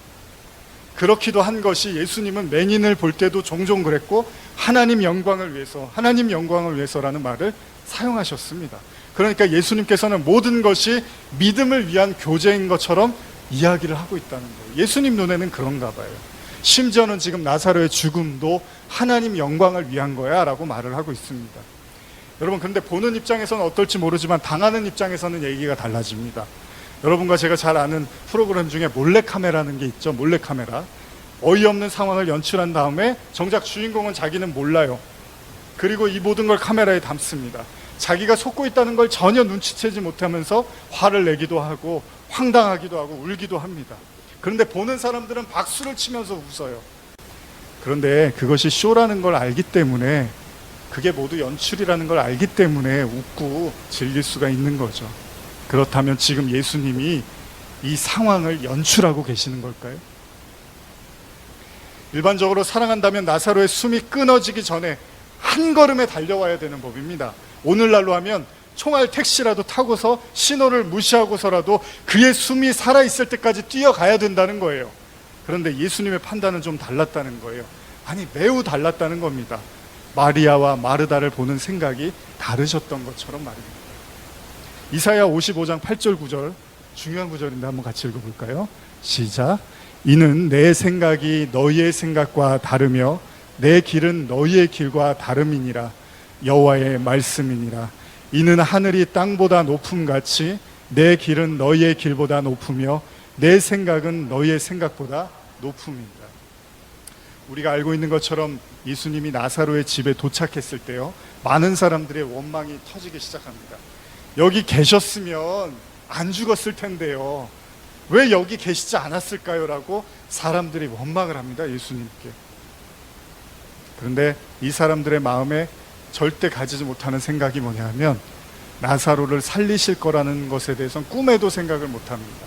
그렇기도 한 것이 예수님은 맹인을 볼 때도 종종 그랬고 하나님 영광을 위해서라는 말을 사용하셨습니다. 그러니까 예수님께서는 모든 것이 믿음을 위한 교제인 것처럼 이야기를 하고 있다는 거예요. 예수님 눈에는 그런가 봐요. 심지어는 지금 나사로의 죽음도 하나님 영광을 위한 거야 라고 말을 하고 있습니다. 여러분, 근데 보는 입장에서는 어떨지 모르지만 당하는 입장에서는 얘기가 달라집니다. 여러분과 제가 잘 아는 프로그램 중에 몰래카메라는 게 있죠. 몰래카메라. 어이없는 상황을 연출한 다음에 정작 주인공은 자기는 몰라요. 그리고 이 모든 걸 카메라에 담습니다. 자기가 속고 있다는 걸 전혀 눈치채지 못하면서 화를 내기도 하고 황당하기도 하고 울기도 합니다. 그런데 보는 사람들은 박수를 치면서 웃어요. 그런데 그것이 쇼라는 걸 알기 때문에, 그게 모두 연출이라는 걸 알기 때문에 웃고 즐길 수가 있는 거죠. 그렇다면 지금 예수님이 이 상황을 연출하고 계시는 걸까요? 일반적으로 사랑한다면 나사로의 숨이 끊어지기 전에 한 걸음에 달려와야 되는 법입니다. 오늘날로 하면 총알 택시라도 타고서 신호를 무시하고서라도 그의 숨이 살아있을 때까지 뛰어가야 된다는 거예요. 그런데 예수님의 판단은 좀 달랐다는 거예요. 아니, 매우 달랐다는 겁니다. 마리아와 마르다를 보는 생각이 다르셨던 것처럼 말입니다. 이사야 55장 8절 9절 중요한 구절인데 한번 같이 읽어볼까요? 시작. 이는 내 생각이 너희의 생각과 다르며 내 길은 너희의 길과 다름이니라. 여호와의 말씀이니라. 이는 하늘이 땅보다 높음같이 내 길은 너희의 길보다 높으며 내 생각은 너희의 생각보다 높음이니라. 우리가 알고 있는 것처럼 예수님이 나사로의 집에 도착했을 때요, 많은 사람들의 원망이 터지기 시작합니다. 여기 계셨으면 안 죽었을 텐데요, 왜 여기 계시지 않았을까요? 라고 사람들이 원망을 합니다, 예수님께. 그런데 이 사람들의 마음에 절대 가지지 못하는 생각이 뭐냐 하면 나사로를 살리실 거라는 것에 대해서는 꿈에도 생각을 못합니다.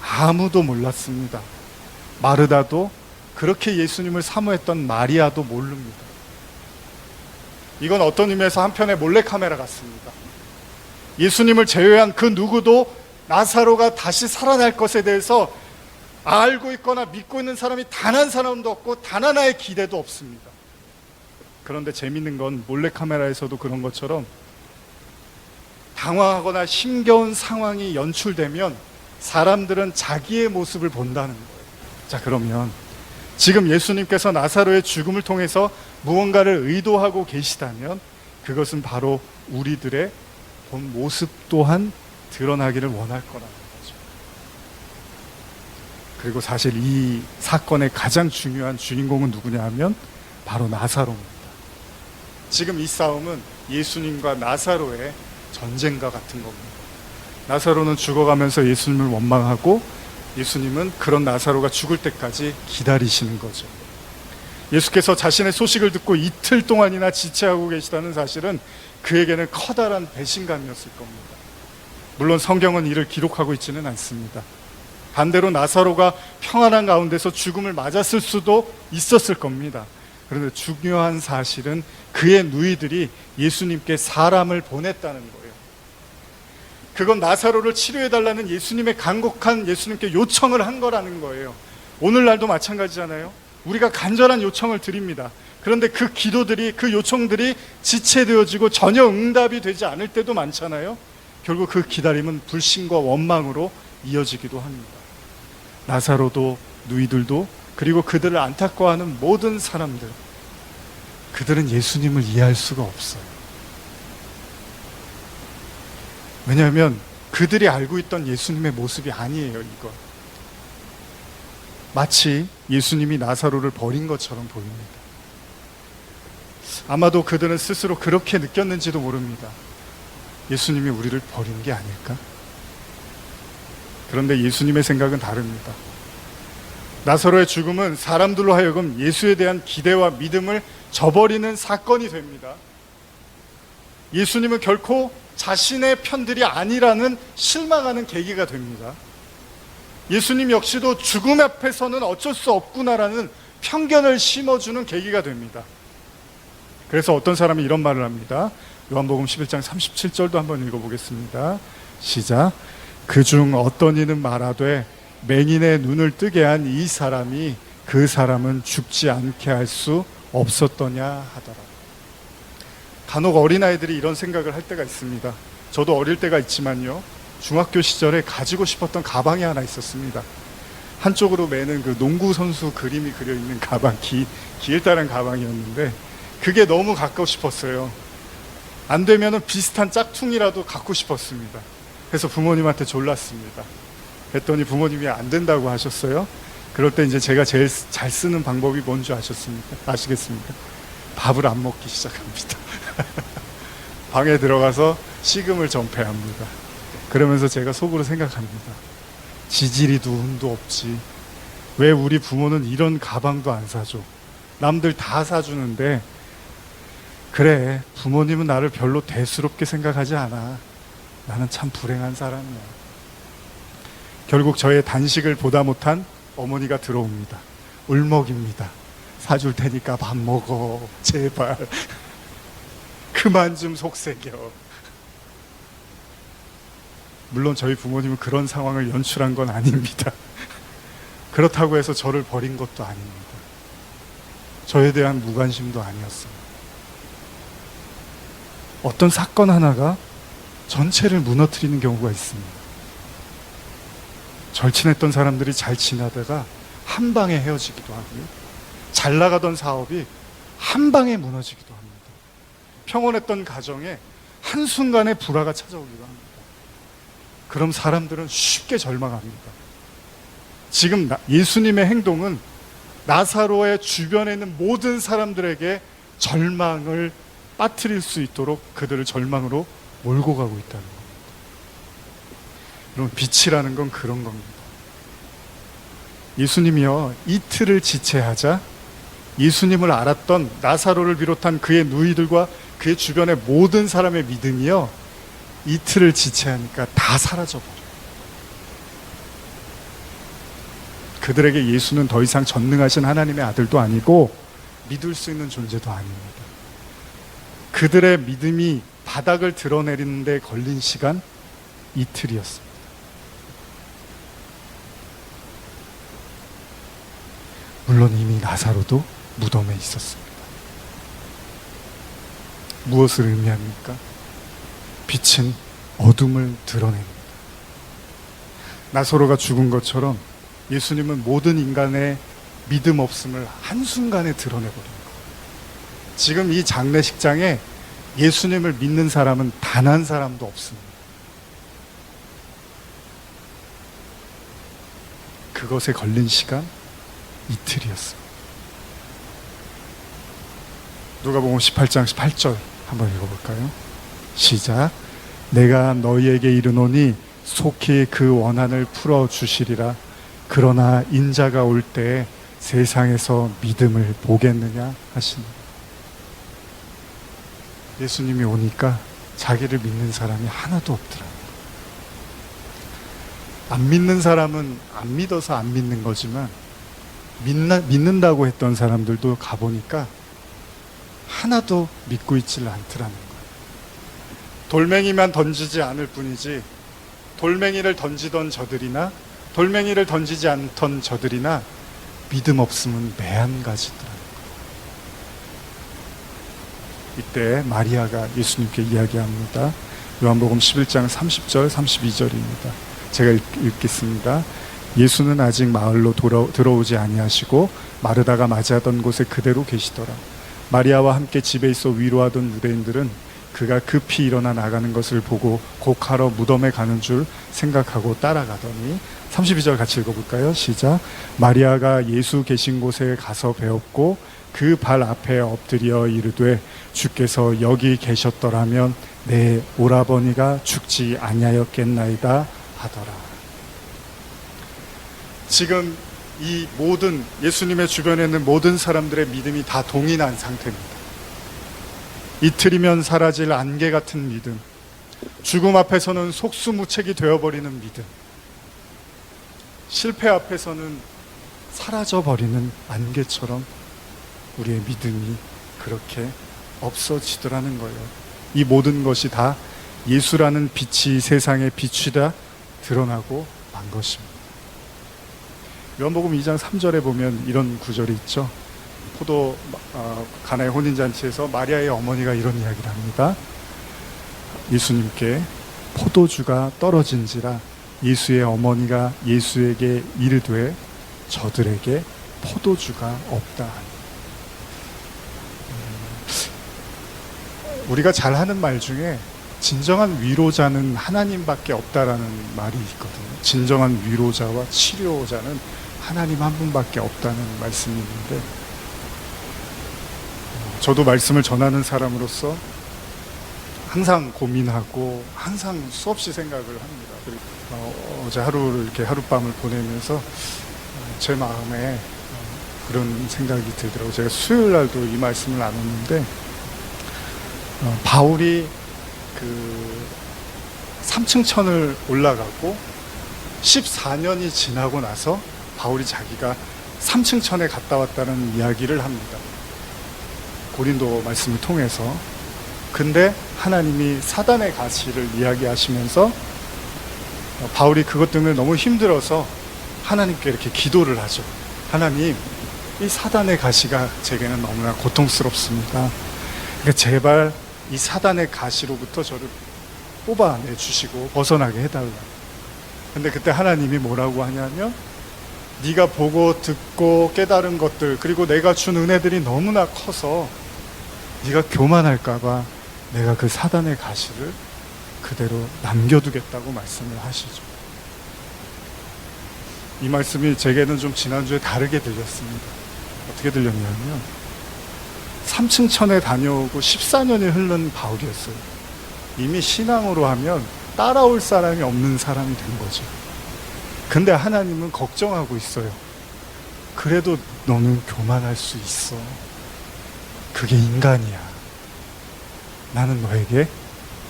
아무도 몰랐습니다. 마르다도, 그렇게 예수님을 사모했던 마리아도 모릅니다. 이건 어떤 의미에서 한편의 몰래카메라 같습니다. 예수님을 제외한 그 누구도 나사로가 다시 살아날 것에 대해서 알고 있거나 믿고 있는 사람이 단 한 사람도 없고 단 하나의 기대도 없습니다. 그런데 재밌는 건 몰래카메라에서도 그런 것처럼 당황하거나 힘겨운 상황이 연출되면 사람들은 자기의 모습을 본다는 거예요. 자, 그러면 지금 예수님께서 나사로의 죽음을 통해서 무언가를 의도하고 계시다면 그것은 바로 우리들의 본 모습 또한 드러나기를 원할 거라는 거죠. 그리고 사실 이 사건의 가장 중요한 주인공은 누구냐 하면 바로 나사로입니다. 지금 이 싸움은 예수님과 나사로의 전쟁과 같은 겁니다. 나사로는 죽어가면서 예수님을 원망하고 예수님은 그런 나사로가 죽을 때까지 기다리시는 거죠. 예수께서 자신의 소식을 듣고 이틀 동안이나 지체하고 계시다는 사실은 그에게는 커다란 배신감이었을 겁니다. 물론 성경은 이를 기록하고 있지는 않습니다. 반대로 나사로가 평안한 가운데서 죽음을 맞았을 수도 있었을 겁니다. 그런데 중요한 사실은 그의 누이들이 예수님께 사람을 보냈다는 거예요. 그건 나사로를 치료해달라는 예수님의 간곡한 예수님께 요청을 한 거라는 거예요. 오늘날도 마찬가지잖아요. 우리가 간절한 요청을 드립니다. 그런데 그 기도들이, 그 요청들이 지체되어지고 전혀 응답이 되지 않을 때도 많잖아요. 결국 그 기다림은 불신과 원망으로 이어지기도 합니다. 나사로도 누이들도, 그리고 그들을 안타까워하는 모든 사람들, 그들은 예수님을 이해할 수가 없어요. 왜냐하면 그들이 알고 있던 예수님의 모습이 아니에요. 이건 마치 예수님이 나사로를 버린 것처럼 보입니다. 아마도 그들은 스스로 그렇게 느꼈는지도 모릅니다. 예수님이 우리를 버린 게 아닐까? 그런데 예수님의 생각은 다릅니다. 나사로의 죽음은 사람들로 하여금 예수에 대한 기대와 믿음을 저버리는 사건이 됩니다. 예수님은 결코 자신의 편들이 아니라는 실망하는 계기가 됩니다. 예수님 역시도 죽음 앞에서는 어쩔 수 없구나라는 편견을 심어주는 계기가 됩니다. 그래서 어떤 사람이 이런 말을 합니다. 요한복음 11장 37절도 한번 읽어보겠습니다. 시작. 그중 어떤 이는 말하되 맹인의 눈을 뜨게 한 이 사람이 그 사람은 죽지 않게 할 수 없었더냐 하더라. 간혹 어린아이들이 이런 생각을 할 때가 있습니다. 저도 어릴 때가 있지만요, 중학교 시절에 가지고 싶었던 가방이 하나 있었습니다. 한쪽으로 매는 그 농구 선수 그림이 그려있는 가방, 길다란 가방이었는데 그게 너무 갖고 싶었어요. 안 되면은 비슷한 짝퉁이라도 갖고 싶었습니다. 그래서 부모님한테 졸랐습니다. 그랬더니 부모님이 안 된다고 하셨어요. 그럴 때 이제 제가 제일 잘 쓰는 방법이 뭔지 아시겠습니까? 밥을 안 먹기 시작합니다. 방에 들어가서 식음을 전폐합니다. 그러면서 제가 속으로 생각합니다. 지질이도 운도 없지. 왜 우리 부모는 이런 가방도 안 사줘? 남들 다 사주는데. 그래, 부모님은 나를 별로 대수롭게 생각하지 않아. 나는 참 불행한 사람이야. 결국 저의 단식을 보다 못한 어머니가 들어옵니다. 울먹입니다. 사줄 테니까 밥 먹어, 제발. 그만 좀 속색여. 물론 저희 부모님은 그런 상황을 연출한 건 아닙니다. 그렇다고 해서 저를 버린 것도 아닙니다. 저에 대한 무관심도 아니었습니다. 어떤 사건 하나가 전체를 무너뜨리는 경우가 있습니다. 절친했던 사람들이 잘 지나다가 한 방에 헤어지기도 하고요. 잘 나가던 사업이 한 방에 무너지기도 합니다. 평온했던 가정에 한순간에 불화가 찾아오기도 합니다. 그럼 사람들은 쉽게 절망합니다. 지금 예수님의 행동은 나사로의 주변에 있는 모든 사람들에게 절망을 빠뜨릴 수 있도록 그들을 절망으로 몰고 가고 있다는 겁니다. 여러분, 빛이라는 건 그런 겁니다. 예수님이요, 이틀을 지체하자 예수님을 알았던 나사로를 비롯한 그의 누이들과 그의 주변의 모든 사람의 믿음이요, 이틀을 지체하니까 다 사라져버려요. 그들에게 예수는 더 이상 전능하신 하나님의 아들도 아니고 믿을 수 있는 존재도 아닙니다. 그들의 믿음이 바닥을 드러내리는 데 걸린 시간 이틀이었습니다. 물론 이미 나사로도 무덤에 있었습니다. 무엇을 의미합니까? 빛은 어둠을 드러냅니다. 나사로가 죽은 것처럼 예수님은 모든 인간의 믿음 없음을 한순간에 드러내버린 거예요. 지금 이 장례식장에 예수님을 믿는 사람은 단 한 사람도 없습니다. 그것에 걸린 시간 이틀이었습니다. 누가복음 18장 18절 한번 읽어볼까요? 시작. 내가 너희에게 이르노니 속히 그 원한을 풀어주시리라. 그러나 인자가 올 때에 세상에서 믿음을 보겠느냐 하시니. 예수님이 오니까 자기를 믿는 사람이 하나도 없더라. 안 믿는 사람은 안 믿어서 안 믿는 거지만 믿는다고 했던 사람들도 가보니까 하나도 믿고 있지를 않더라는 거예요. 돌멩이만 던지지 않을 뿐이지 돌멩이를 던지던 저들이나 돌멩이를 던지지 않던 저들이나 믿음 없음은 매한가지더라는 거예요. 이때 마리아가 예수님께 이야기합니다. 요한복음 11장 30절 32절입니다. 제가 읽겠습니다. 예수는 아직 마을로 들어오지 아니하시고 마르다가 맞이하던 곳에 그대로 계시더라. 마리아와 함께 집에 있어 위로하던 유대인들은 그가 급히 일어나 나가는 것을 보고 곡하러 무덤에 가는 줄 생각하고 따라가더니 32절 같이 읽어볼까요? 시작. 마리아가 예수 계신 곳에 가서 배웠고 그 발 앞에 엎드려 이르되 주께서 여기 계셨더라면 내 오라버니가 죽지 아니하였겠나이다 하더라. 지금 이 모든 예수님의 주변에 있는 모든 사람들의 믿음이 다 동일한 상태입니다. 이틀이면 사라질 안개 같은 믿음, 죽음 앞에서는 속수무책이 되어버리는 믿음, 실패 앞에서는 사라져버리는 안개처럼 우리의 믿음이 그렇게 없어지더라는 거예요. 이 모든 것이 다 예수라는 빛이 세상에 비추다 드러나고 만 것입니다. 요한복음 2장 3절에 보면 이런 구절이 있죠. 가나의 혼인잔치에서 마리아의 어머니가 이런 이야기를 합니다. 예수님께 포도주가 떨어진지라 예수의 어머니가 예수에게 이르되 저들에게 포도주가 없다 하니. 우리가 잘 하는 말 중에 진정한 위로자는 하나님밖에 없다라는 말이 있거든요. 진정한 위로자와 치료자는 하나님 한 분밖에 없다는 말씀이 있는데, 저도 말씀을 전하는 사람으로서 항상 고민하고 항상 수없이 생각을 합니다. 그리고 어제 하루를 이렇게 하룻밤을 보내면서 제 마음에 그런 생각이 들더라고요. 제가 수요일 날도 이 말씀을 나눴는데, 바울이 그 3층 천을 올라가고 14년이 지나고 나서 바울이 자기가 3층 천에 갔다 왔다는 이야기를 합니다. 고린도 말씀을 통해서. 근데 하나님이 사단의 가시를 이야기하시면서 바울이 그것 때문에 너무 힘들어서 하나님께 이렇게 기도를 하죠. 하나님, 이 사단의 가시가 제게는 너무나 고통스럽습니다. 그러니까 제발 이 사단의 가시로부터 저를 뽑아내 주시고 벗어나게 해달라. 근데 그때 하나님이 뭐라고 하냐면, 네가 보고 듣고 깨달은 것들, 그리고 내가 준 은혜들이 너무나 커서 네가 교만할까봐 내가 그 사단의 가시를 그대로 남겨두겠다고 말씀을 하시죠. 이 말씀이 제게는 좀 지난주에 다르게 들렸습니다. 어떻게 들렸냐면, 3층 천에 다녀오고 14년이 흐른 바울이었어요. 이미 신앙으로 하면 따라올 사람이 없는 사람이 된 거죠. 근데 하나님은 걱정하고 있어요. 그래도 너는 교만할 수 있어. 그게 인간이야. 나는 너에게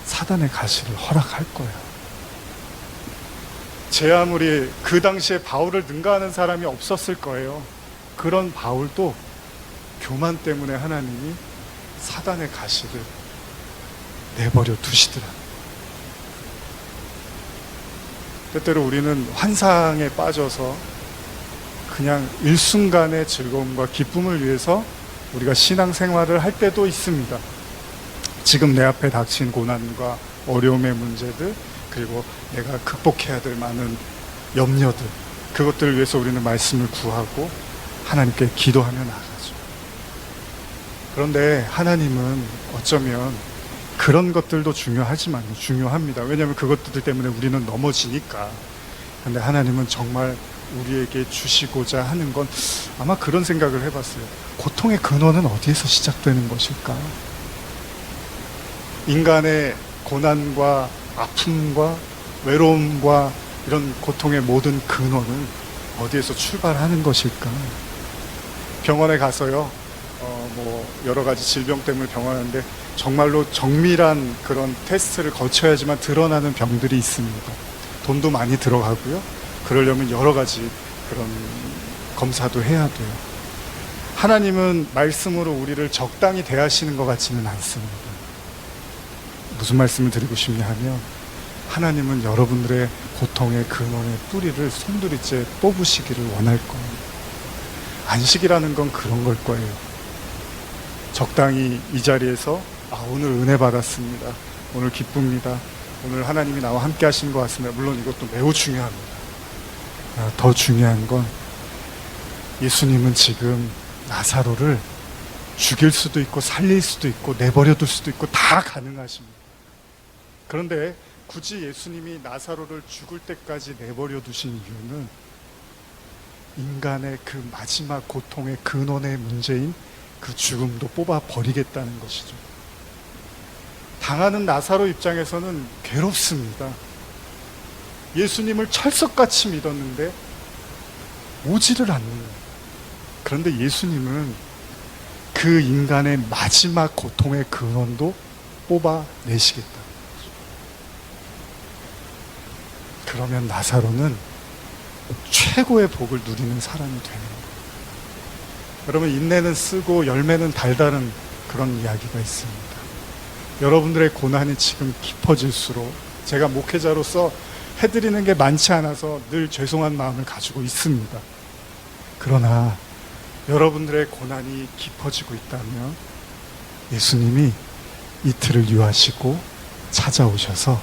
사단의 가시를 허락할 거야. 제 아무리 그 당시에 바울을 능가하는 사람이 없었을 거예요. 그런 바울도 교만 때문에 하나님이 사단의 가시를 내버려 두시더라. 때때로 우리는 환상에 빠져서 그냥 일순간의 즐거움과 기쁨을 위해서 우리가 신앙생활을 할 때도 있습니다. 지금 내 앞에 닥친 고난과 어려움의 문제들, 그리고 내가 극복해야 될 많은 염려들, 그것들을 위해서 우리는 말씀을 구하고 하나님께 기도하며 나가죠. 그런데 하나님은 어쩌면 그런 것들도 중요하지만 중요합니다. 왜냐하면 그것들 때문에 우리는 넘어지니까. 그런데 하나님은 정말 우리에게 주시고자 하는 건, 아마 그런 생각을 해봤어요. 고통의 근원은 어디에서 시작되는 것일까? 인간의 고난과 아픔과 외로움과 이런 고통의 모든 근원은 어디에서 출발하는 것일까? 병원에 가서요, 여러 가지 질병 때문에 병원하는데 정말로 정밀한 그런 테스트를 거쳐야지만 드러나는 병들이 있습니다. 돈도 많이 들어가고요. 그러려면 여러 가지 그런 검사도 해야 돼요. 하나님은 말씀으로 우리를 적당히 대하시는 것 같지는 않습니다. 무슨 말씀을 드리고 싶냐 하면, 하나님은 여러분들의 고통의 근원의 뿌리를 송두리째 뽑으시기를 원할 거예요. 안식이라는 건 그런 걸 거예요. 적당히 이 자리에서 오늘 은혜 받았습니다. 오늘 기쁩니다. 오늘 하나님이 나와 함께 하신 것 같습니다. 물론 이것도 매우 중요합니다. 더 중요한 건, 예수님은 지금 나사로를 죽일 수도 있고 살릴 수도 있고 내버려둘 수도 있고 다 가능하십니다. 그런데 굳이 예수님이 나사로를 죽을 때까지 내버려 두신 이유는 인간의 그 마지막 고통의 근원의 문제인 그 죽음도 뽑아 버리겠다는 것이죠. 당하는 나사로 입장에서는 괴롭습니다. 예수님을 철석같이 믿었는데 오지를 않는 거예요. 그런데 예수님은 그 인간의 마지막 고통의 근원도 뽑아내시겠다. 그러면 나사로는 최고의 복을 누리는 사람이 되는 거예요. 여러분, 인내는 쓰고 열매는 달다는 그런 이야기가 있습니다. 여러분들의 고난이 지금 깊어질수록 제가 목회자로서 해드리는 게 많지 않아서 늘 죄송한 마음을 가지고 있습니다. 그러나 여러분들의 고난이 깊어지고 있다면 예수님이 이틀을 유하시고 찾아오셔서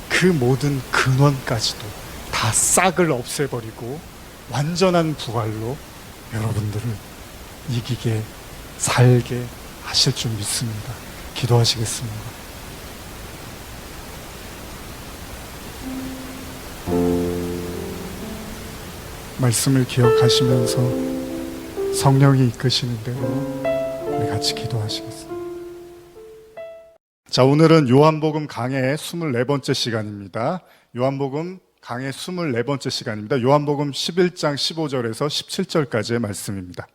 그 모든 근원까지도 다 싹을 없애버리고 완전한 부활로 여러분들을 이기게 살게 하실 줄 믿습니다. 기도하시겠습니다. 말씀을 기억하시면서 성령이 이끄시는 대로 우리 같이 기도하시겠습니다. 자, 오늘은 요한복음 강해 24번째 시간입니다. 요한복음 강해 24번째 시간입니다. 요한복음 11장 15절에서 17절까지의 말씀입니다.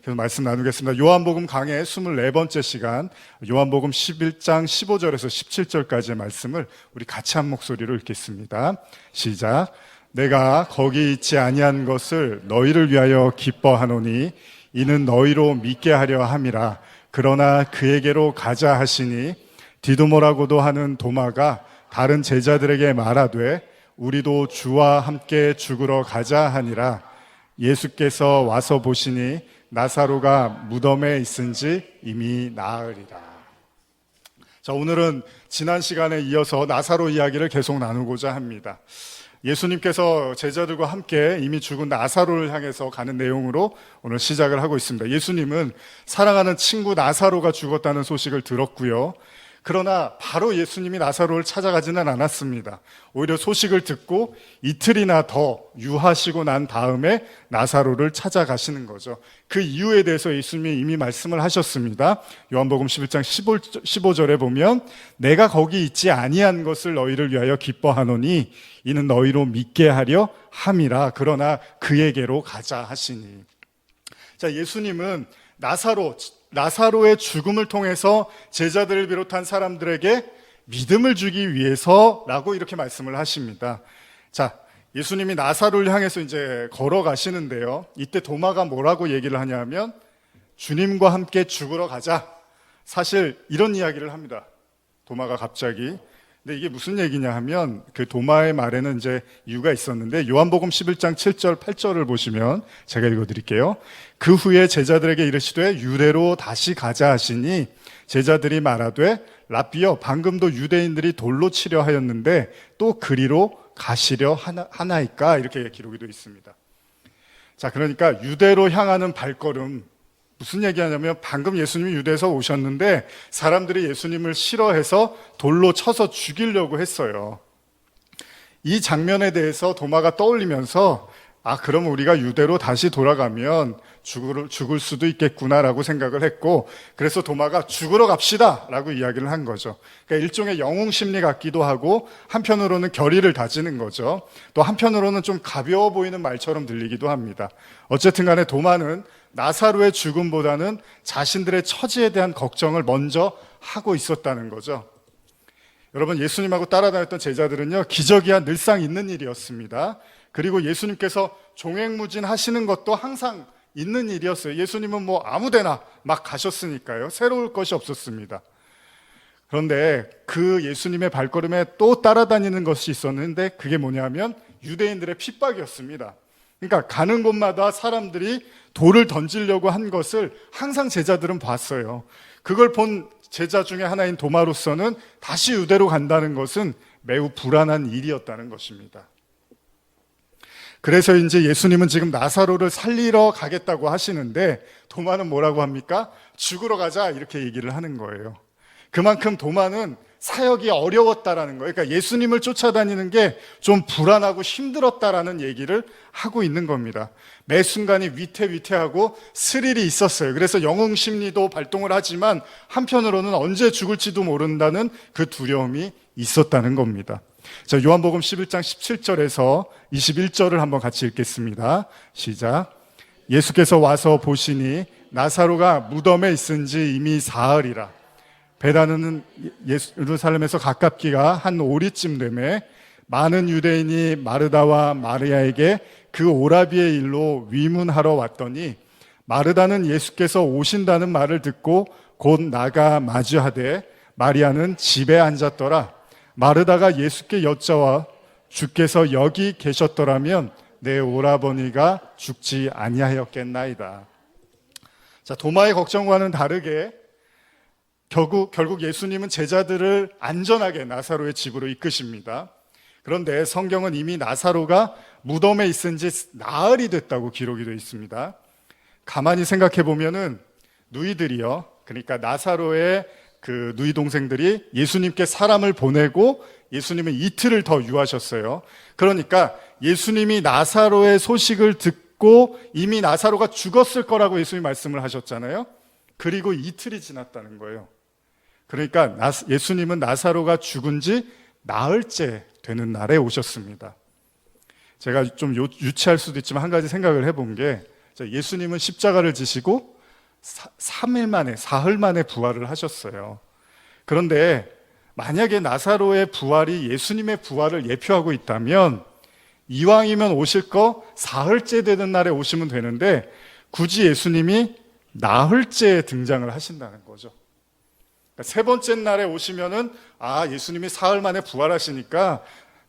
그래서 말씀 나누겠습니다. 요한복음 강해 24번째 시간, 요한복음 11장 15절에서 17절까지의 말씀을 우리 같이 한 목소리로 읽겠습니다. 시작. 내가 거기 있지 아니한 것을 너희를 위하여 기뻐하노니 이는 너희로 믿게 하려 함이라. 그러나 그에게로 가자 하시니 디도모라고도 하는 도마가 다른 제자들에게 말하되 우리도 주와 함께 죽으러 가자 하니라. 예수께서 와서 보시니 나사로가 무덤에 있은지 이미 나으리라. 자, 오늘은 지난 시간에 이어서 나사로 이야기를 계속 나누고자 합니다. 예수님께서 제자들과 함께 이미 죽은 나사로를 향해서 가는 내용으로 오늘 시작을 하고 있습니다. 예수님은 사랑하는 친구 나사로가 죽었다는 소식을 들었고요. 그러나 바로 예수님이 나사로를 찾아가지는 않았습니다. 오히려 소식을 듣고 이틀이나 더 유하시고 난 다음에 나사로를 찾아가시는 거죠. 그 이유에 대해서 예수님이 이미 말씀을 하셨습니다. 요한복음 11장 15절에 보면 내가 거기 있지 아니한 것을 너희를 위하여 기뻐하노니 이는 너희로 믿게 하려 함이라. 그러나 그에게로 가자 하시니. 자, 예수님은 나사로의 죽음을 통해서 제자들을 비롯한 사람들에게 믿음을 주기 위해서라고 이렇게 말씀을 하십니다. 자, 예수님이 나사로를 향해서 이제 걸어가시는데요. 이때 도마가 뭐라고 얘기를 하냐면 주님과 함께 죽으러 가자. 사실 이런 이야기를 합니다. 도마가 갑자기. 근데 이게 무슨 얘기냐 하면 그 도마의 말에는 이제 이유가 있었는데 요한복음 11장 7절 8절을 보시면 제가 읽어드릴게요. 그 후에 제자들에게 이르시되 유대로 다시 가자 하시니 제자들이 말하되 라비여 방금도 유대인들이 돌로 치려 하였는데 또 그리로 가시려 하나이까 이렇게 기록이 되어 있습니다. 자, 그러니까 유대로 향하는 발걸음, 무슨 얘기하냐면 방금 예수님이 유대에서 오셨는데 사람들이 예수님을 싫어해서 돌로 쳐서 죽이려고 했어요. 이 장면에 대해서 도마가 떠올리면서 그럼 우리가 유대로 다시 돌아가면 죽을 수도 있겠구나라고 생각을 했고, 그래서 도마가 죽으러 갑시다 라고 이야기를 한 거죠. 그러니까 일종의 영웅심리 같기도 하고 한편으로는 결의를 다지는 거죠. 또 한편으로는 좀 가벼워 보이는 말처럼 들리기도 합니다. 어쨌든 간에 도마는 나사로의 죽음보다는 자신들의 처지에 대한 걱정을 먼저 하고 있었다는 거죠. 여러분, 예수님하고 따라다녔던 제자들은요, 기적이야 늘상 있는 일이었습니다. 그리고 예수님께서 종횡무진 하시는 것도 항상 있는 일이었어요. 예수님은 뭐 아무데나 막 가셨으니까요. 새로울 것이 없었습니다. 그런데 그 예수님의 발걸음에 또 따라다니는 것이 있었는데 그게 뭐냐면 유대인들의 핍박이었습니다. 그러니까 가는 곳마다 사람들이 돌을 던지려고 한 것을 항상 제자들은 봤어요. 그걸 본 제자 중에 하나인 도마로서는 다시 유대로 간다는 것은 매우 불안한 일이었다는 것입니다. 그래서 이제 예수님은 지금 나사로를 살리러 가겠다고 하시는데 도마는 뭐라고 합니까? 죽으러 가자 이렇게 얘기를 하는 거예요. 그만큼 도마는 사역이 어려웠다라는 거예요. 그러니까 예수님을 쫓아다니는 게 좀 불안하고 힘들었다라는 얘기를 하고 있는 겁니다. 매 순간이 위태위태하고 스릴이 있었어요. 그래서 영웅 심리도 발동을 하지만 한편으로는 언제 죽을지도 모른다는 그 두려움이 있었다는 겁니다. 자, 요한복음 11장 17절에서 21절을 한번 같이 읽겠습니다. 시작. 예수께서 와서 보시니 나사로가 무덤에 있은 지 이미 사흘이라. 베다는 예루살렘에서 가깝기가 한 오리쯤 되매 많은 유대인이 마르다와 마리아에게 그 오라비의 일로 위문하러 왔더니 마르다는 예수께서 오신다는 말을 듣고 곧 나가 맞이하되 마리아는 집에 앉았더라. 마르다가 예수께 여짜와 주께서 여기 계셨더라면 내 오라버니가 죽지 아니하였겠나이다. 자, 도마의 걱정과는 다르게 결국 예수님은 제자들을 안전하게 나사로의 집으로 이끄십니다. 그런데 성경은 이미 나사로가 무덤에 있은 지 나흘이 됐다고 기록이 되어 있습니다. 가만히 생각해 보면은 누이들이요, 그러니까 나사로의 그 누이 동생들이 예수님께 사람을 보내고 예수님은 이틀을 더 유하셨어요. 그러니까 예수님이 나사로의 소식을 듣고 이미 나사로가 죽었을 거라고 예수님이 말씀을 하셨잖아요. 그리고 이틀이 지났다는 거예요. 그러니까 예수님은 나사로가 죽은 지 나흘째 되는 날에 오셨습니다. 제가 좀 유치할 수도 있지만 한 가지 생각을 해본 게, 예수님은 십자가를 지시고 3일 만에, 사흘 만에 부활을 하셨어요. 그런데 만약에 나사로의 부활이 예수님의 부활을 예표하고 있다면 이왕이면 오실 거 사흘째 되는 날에 오시면 되는데 굳이 예수님이 나흘째 등장을 하신다는 거죠. 그러니까 세 번째 날에 오시면은 예수님이 사흘 만에 부활하시니까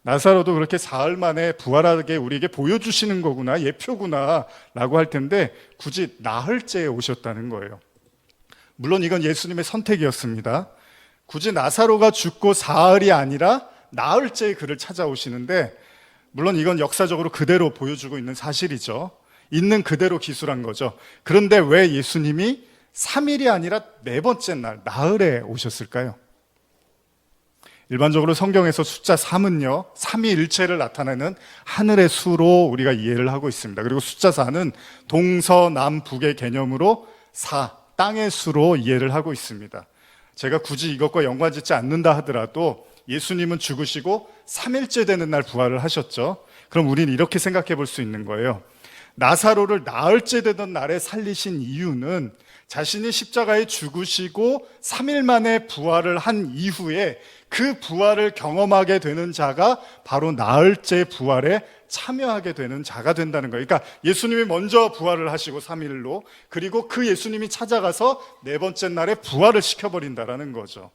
나사로도 그렇게 사흘 만에 부활하게 우리에게 보여주시는 거구나, 예표구나 라고 할 텐데 굳이 나흘째에 오셨다는 거예요. 물론 이건 예수님의 선택이었습니다. 굳이 나사로가 죽고 사흘이 아니라 나흘째에 그를 찾아오시는데, 물론 이건 역사적으로 그대로 보여주고 있는 사실이죠. 있는 그대로 기술한 거죠. 그런데 왜 예수님이 3일이 아니라 네 번째 날 나흘에 오셨을까요? 일반적으로 성경에서 숫자 3은요, 삼위일체를 나타내는 하늘의 수로 우리가 이해를 하고 있습니다. 그리고 숫자 4는 동서남북의 개념으로 땅의 수로 이해를 하고 있습니다. 제가 굳이 이것과 연관짓지 않는다 하더라도 예수님은 죽으시고 3일째 되는 날 부활을 하셨죠. 그럼 우리는 이렇게 생각해 볼 수 있는 거예요. 나사로를 나흘째 되던 날에 살리신 이유는 자신이 십자가에 죽으시고 3일 만에 부활을 한 이후에 그 부활을 경험하게 되는 자가 바로 나흘째 부활에 참여하게 되는 자가 된다는 거예요. 그러니까 예수님이 먼저 부활을 하시고 3일로, 그리고 그 예수님이 찾아가서 네 번째 날에 부활을 시켜버린다라는 거죠.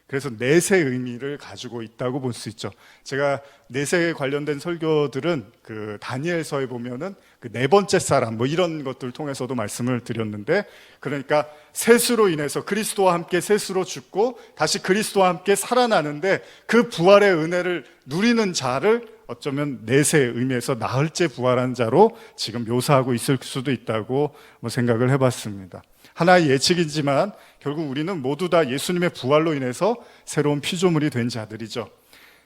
그래서 내세의 의미를 가지고 있다고 볼 수 있죠. 제가 내세에 관련된 설교들은 그 다니엘서에 보면은 그 네 번째 사람 뭐 이런 것들 통해서도 말씀을 드렸는데, 그러니까 셋으로 인해서 그리스도와 함께 셋으로 죽고 다시 그리스도와 함께 살아나는데 그 부활의 은혜를 누리는 자를 어쩌면 내세의 의미에서 나흘째 부활한 자로 지금 묘사하고 있을 수도 있다고 생각을 해봤습니다. 하나의 예측이지만 결국 우리는 모두 다 예수님의 부활로 인해서 새로운 피조물이 된 자들이죠.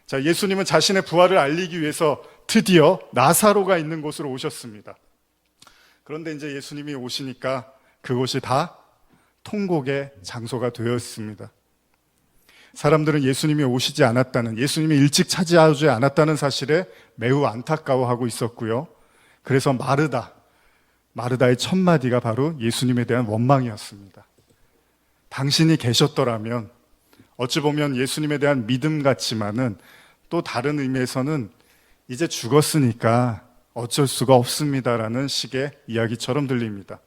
자, 예수님은 자신의 부활을 알리기 위해서 드디어 나사로가 있는 곳으로 오셨습니다. 그런데 이제 예수님이 오시니까 그곳이 다 통곡의 장소가 되었습니다. 사람들은 예수님이 오시지 않았다는, 예수님이 일찍 차지하지 않았다는 사실에 매우 안타까워하고 있었고요. 그래서 마르다의 첫 마디가 바로 예수님에 대한 원망이었습니다. 당신이 계셨더라면, 어찌 보면 예수님에 대한 믿음 같지만은 또 다른 의미에서는 이제 죽었으니까 어쩔 수가 없습니다라는 식의 이야기처럼 들립니다.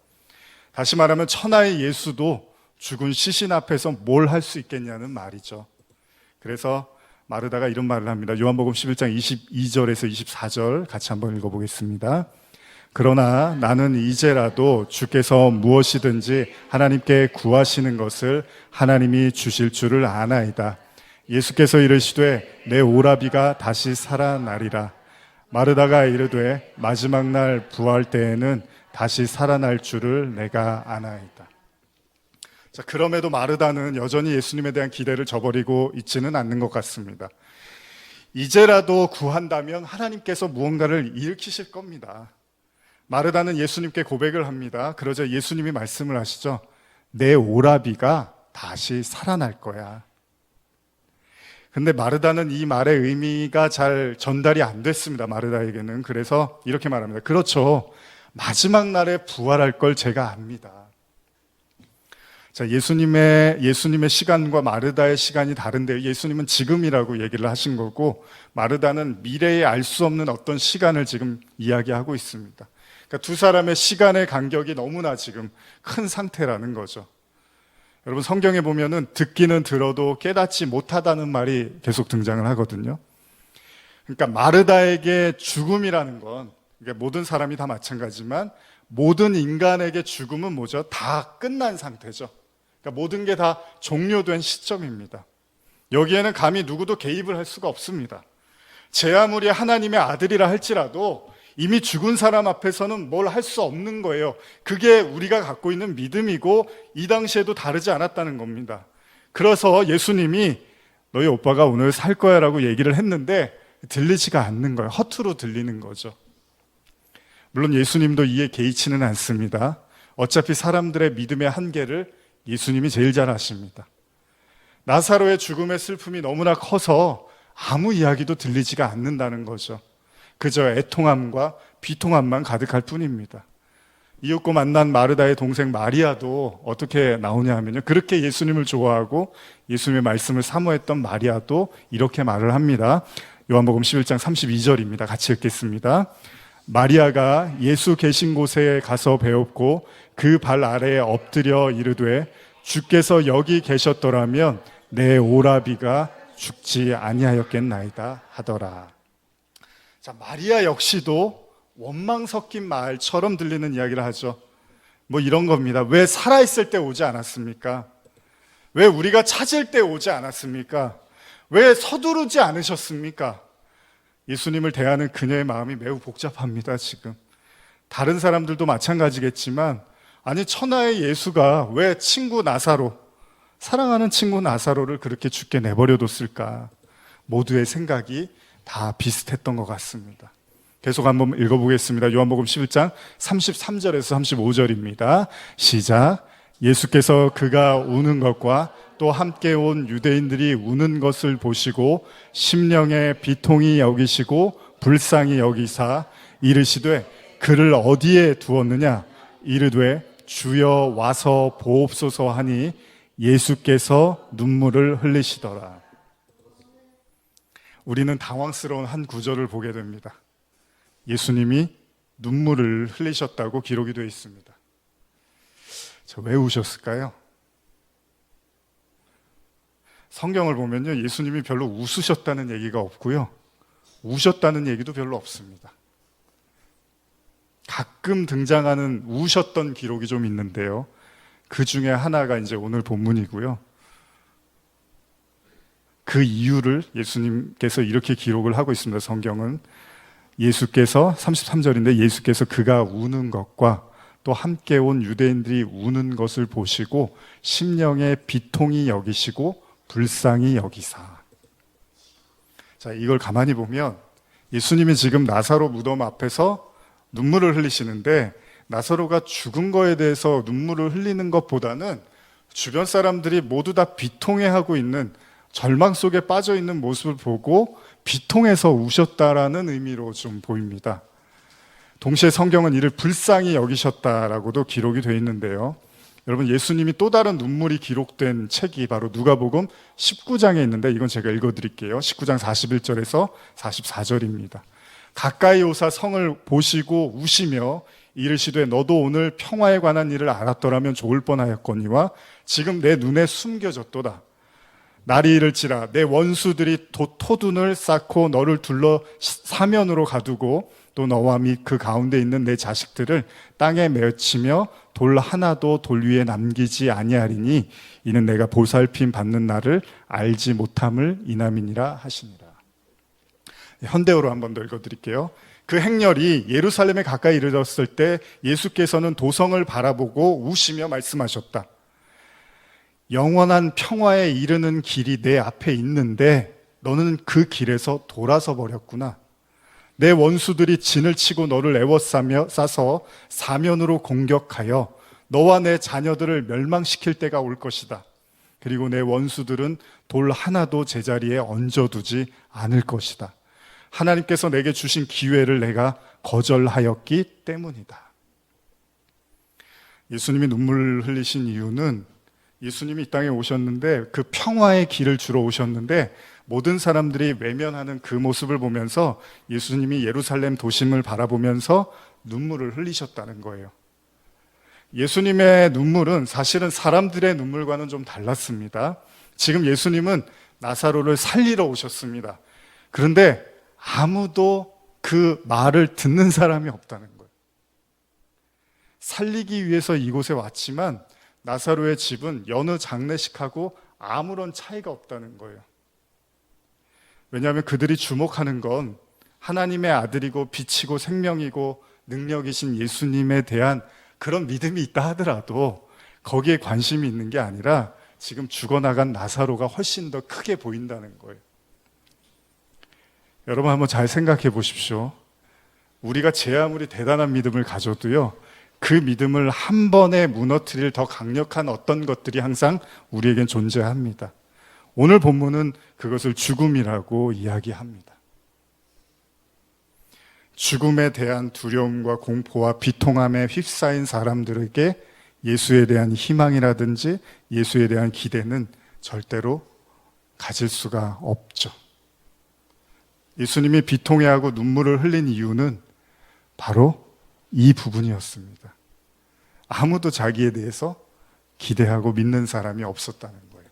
다시 말하면 천하의 예수도 죽은 시신 앞에서 뭘 할 수 있겠냐는 말이죠. 그래서 마르다가 이런 말을 합니다. 요한복음 11장 22절에서 24절 같이 한번 읽어보겠습니다. 그러나 나는 이제라도 주께서 무엇이든지 하나님께 구하시는 것을 하나님이 주실 줄을 아나이다. 예수께서 이르시되 내 오라비가 다시 살아나리라. 마르다가 이르되 마지막 날 부활 때에는 다시 살아날 줄을 내가 아나이다. 자, 그럼에도 마르다는 여전히 예수님에 대한 기대를 저버리고 있지는 않는 것 같습니다. 이제라도 구한다면 하나님께서 무언가를 일으키실 겁니다. 마르다는 예수님께 고백을 합니다. 그러자 예수님이 말씀을 하시죠. 내 오라비가 다시 살아날 거야. 근데 마르다는 이 말의 의미가 잘 전달이 안 됐습니다. 마르다에게는. 그래서 이렇게 말합니다. 그렇죠. 마지막 날에 부활할 걸 제가 압니다. 자, 예수님의 시간과 마르다의 시간이 다른데, 예수님은 지금이라고 얘기를 하신 거고, 마르다는 미래에 알 수 없는 어떤 시간을 지금 이야기하고 있습니다. 그러니까 두 사람의 시간의 간격이 너무나 지금 큰 상태라는 거죠. 여러분, 성경에 보면은 듣기는 들어도 깨닫지 못하다는 말이 계속 등장을 하거든요. 그러니까 마르다에게 죽음이라는 건, 그러니까 모든 사람이 다 마찬가지지만 모든 인간에게 죽음은 뭐죠? 다 끝난 상태죠. 그러니까 모든 게 다 종료된 시점입니다. 여기에는 감히 누구도 개입을 할 수가 없습니다. 제 아무리 하나님의 아들이라 할지라도 이미 죽은 사람 앞에서는 뭘 할 수 없는 거예요. 그게 우리가 갖고 있는 믿음이고 이 당시에도 다르지 않았다는 겁니다. 그래서 예수님이 너희 오빠가 오늘 살 거야 라고 얘기를 했는데 들리지가 않는 거예요. 허투루 들리는 거죠. 물론 예수님도 이에 개의치는 않습니다. 어차피 사람들의 믿음의 한계를 예수님이 제일 잘 아십니다. 나사로의 죽음의 슬픔이 너무나 커서 아무 이야기도 들리지가 않는다는 거죠. 그저 애통함과 비통함만 가득할 뿐입니다. 이윽고 만난 마르다의 동생 마리아도 어떻게 나오냐 하면요, 그렇게 예수님을 좋아하고 예수님의 말씀을 사모했던 마리아도 이렇게 말을 합니다. 요한복음 11장 32절입니다. 같이 읽겠습니다. 마리아가 예수 계신 곳에 가서 배웠고 그 발 아래에 엎드려 이르되 주께서 여기 계셨더라면 내 오라비가 죽지 아니하였겠나이다 하더라. 자, 마리아 역시도 원망 섞인 말처럼 들리는 이야기를 하죠. 뭐 이런 겁니다. 왜 살아있을 때 오지 않았습니까? 왜 우리가 찾을 때 오지 않았습니까? 왜 서두르지 않으셨습니까? 예수님을 대하는 그녀의 마음이 매우 복잡합니다, 지금. 다른 사람들도 마찬가지겠지만, 아니, 천하의 예수가 왜 친구 나사로, 사랑하는 친구 나사로를 그렇게 죽게 내버려뒀을까? 모두의 생각이 다 비슷했던 것 같습니다. 계속 한번 읽어보겠습니다. 요한복음 11장 33절에서 35절입니다. 시작. 예수께서 그가 우는 것과 또 함께 온 유대인들이 우는 것을 보시고 심령에 비통히 여기시고 불쌍히 여기사 이르시되 그를 어디에 두었느냐? 이르되 주여 와서 보옵소서 하니 예수께서 눈물을 흘리시더라. 우리는 당황스러운 한 구절을 보게 됩니다. 예수님이 눈물을 흘리셨다고 기록이 되어 있습니다. 왜 우셨을까요? 성경을 보면요, 예수님이 별로 웃으셨다는 얘기가 없고요, 우셨다는 얘기도 별로 없습니다. 가끔 등장하는 우셨던 기록이 좀 있는데요, 그 중에 하나가 이제 오늘 본문이고요. 그 이유를 예수님께서 이렇게 기록을 하고 있습니다. 성경은 예수께서 33절인데 예수께서 그가 우는 것과 또 함께 온 유대인들이 우는 것을 보시고 심령에 비통히 여기시고 불쌍히 여기사. 자, 이걸 가만히 보면 예수님이 지금 나사로 무덤 앞에서 눈물을 흘리시는데, 나사로가 죽은 거에 대해서 눈물을 흘리는 것보다는 주변 사람들이 모두 다 비통해하고 있는, 절망 속에 빠져 있는 모습을 보고 비통해서 우셨다라는 의미로 좀 보입니다. 동시에 성경은 이를 불쌍히 여기셨다라고도 기록이 되어 있는데요. 여러분, 예수님이 또 다른 눈물이 기록된 책이 바로 누가복음 19장에 있는데, 이건 제가 읽어드릴게요. 19장 41절에서 44절입니다. 가까이 오사 성을 보시고 우시며 이르시되 너도 오늘 평화에 관한 일을 알았더라면 좋을 뻔하였거니와 지금 내 눈에 숨겨졌도다. 날이 이를지라 내 원수들이 토둔을 쌓고 너를 둘러 사면으로 가두고 또 너와 및 그 가운데 있는 내 자식들을 땅에 맺히며 돌 하나도 돌 위에 남기지 아니하리니 이는 내가 보살핌 받는 날을 알지 못함을 인함이니라 하시니라. 현대어로 한 번 더 읽어드릴게요. 그 행렬이 예루살렘에 가까이 이르렀을 때 예수께서는 도성을 바라보고 우시며 말씀하셨다. 영원한 평화에 이르는 길이 내 앞에 있는데 너는 그 길에서 돌아서 버렸구나. 내 원수들이 진을 치고 너를 싸서 사면으로 공격하여 너와 내 자녀들을 멸망시킬 때가 올 것이다. 그리고 내 원수들은 돌 하나도 제자리에 얹어두지 않을 것이다. 하나님께서 내게 주신 기회를 내가 거절하였기 때문이다. 예수님이 눈물을 흘리신 이유는, 예수님이 이 땅에 오셨는데 그 평화의 길을 주러 오셨는데 모든 사람들이 외면하는 그 모습을 보면서 예수님이 예루살렘 도심을 바라보면서 눈물을 흘리셨다는 거예요. 예수님의 눈물은 사실은 사람들의 눈물과는 좀 달랐습니다. 지금 예수님은 나사로를 살리러 오셨습니다. 그런데 아무도 그 말을 듣는 사람이 없다는 거예요. 살리기 위해서 이곳에 왔지만 나사로의 집은 여느 장례식하고 아무런 차이가 없다는 거예요. 왜냐하면 그들이 주목하는 건 하나님의 아들이고 빛이고 생명이고 능력이신 예수님에 대한 그런 믿음이 있다 하더라도 거기에 관심이 있는 게 아니라 지금 죽어나간 나사로가 훨씬 더 크게 보인다는 거예요. 여러분 한번 잘 생각해 보십시오. 우리가 제 아무리 대단한 믿음을 가져도요, 그 믿음을 한 번에 무너뜨릴 더 강력한 어떤 것들이 항상 우리에겐 존재합니다. 오늘 본문은 그것을 죽음이라고 이야기합니다. 죽음에 대한 두려움과 공포와 비통함에 휩싸인 사람들에게 예수에 대한 희망이라든지 예수에 대한 기대는 절대로 가질 수가 없죠. 예수님이 비통해하고 눈물을 흘린 이유는 바로 이 부분이었습니다. 아무도 자기에 대해서 기대하고 믿는 사람이 없었다는 거예요.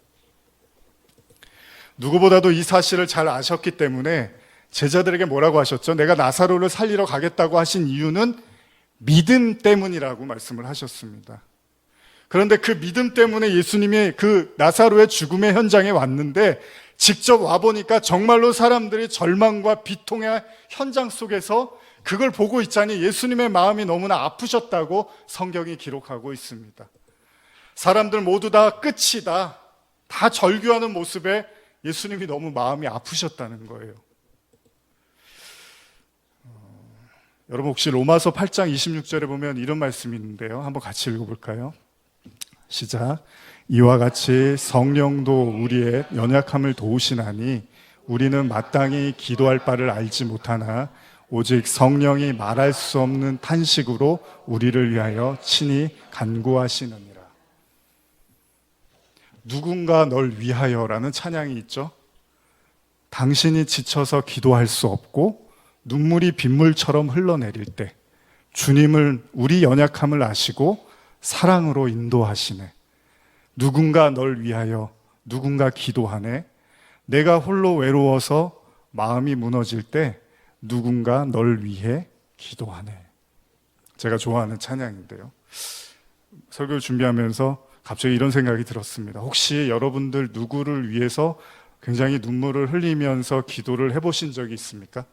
누구보다도 이 사실을 잘 아셨기 때문에 제자들에게 뭐라고 하셨죠? 내가 나사로를 살리러 가겠다고 하신 이유는 믿음 때문이라고 말씀을 하셨습니다. 그런데 그 믿음 때문에 예수님이 그 나사로의 죽음의 현장에 왔는데 직접 와보니까 정말로 사람들이 절망과 비통의 현장 속에서 그걸 보고 있자니 예수님의 마음이 너무나 아프셨다고 성경이 기록하고 있습니다. 사람들 모두 다 끝이다, 다 절규하는 모습에 예수님이 너무 마음이 아프셨다는 거예요. 여러분 혹시 로마서 8장 26절에 보면 이런 말씀이 있는데요. 한번 같이 읽어볼까요? 시작. 이와 같이 성령도 우리의 연약함을 도우시나니 우리는 마땅히 기도할 바를 알지 못하나 오직 성령이 말할 수 없는 탄식으로 우리를 위하여 친히 간구하시느니라. 누군가 널 위하여라는 찬양이 있죠. 당신이 지쳐서 기도할 수 없고 눈물이 빗물처럼 흘러내릴 때 주님을 우리 연약함을 아시고 사랑으로 인도하시네. 누군가 널 위하여 누군가 기도하네. 내가 홀로 외로워서 마음이 무너질 때 누군가 널 위해 기도하네. 제가 좋아하는 찬양인데요. 설교를 준비하면서 갑자기 이런 생각이 들었습니다. 혹시 여러분들 누구를 위해서 굉장히 눈물을 흘리면서 기도를 해보신 적이 있습니까?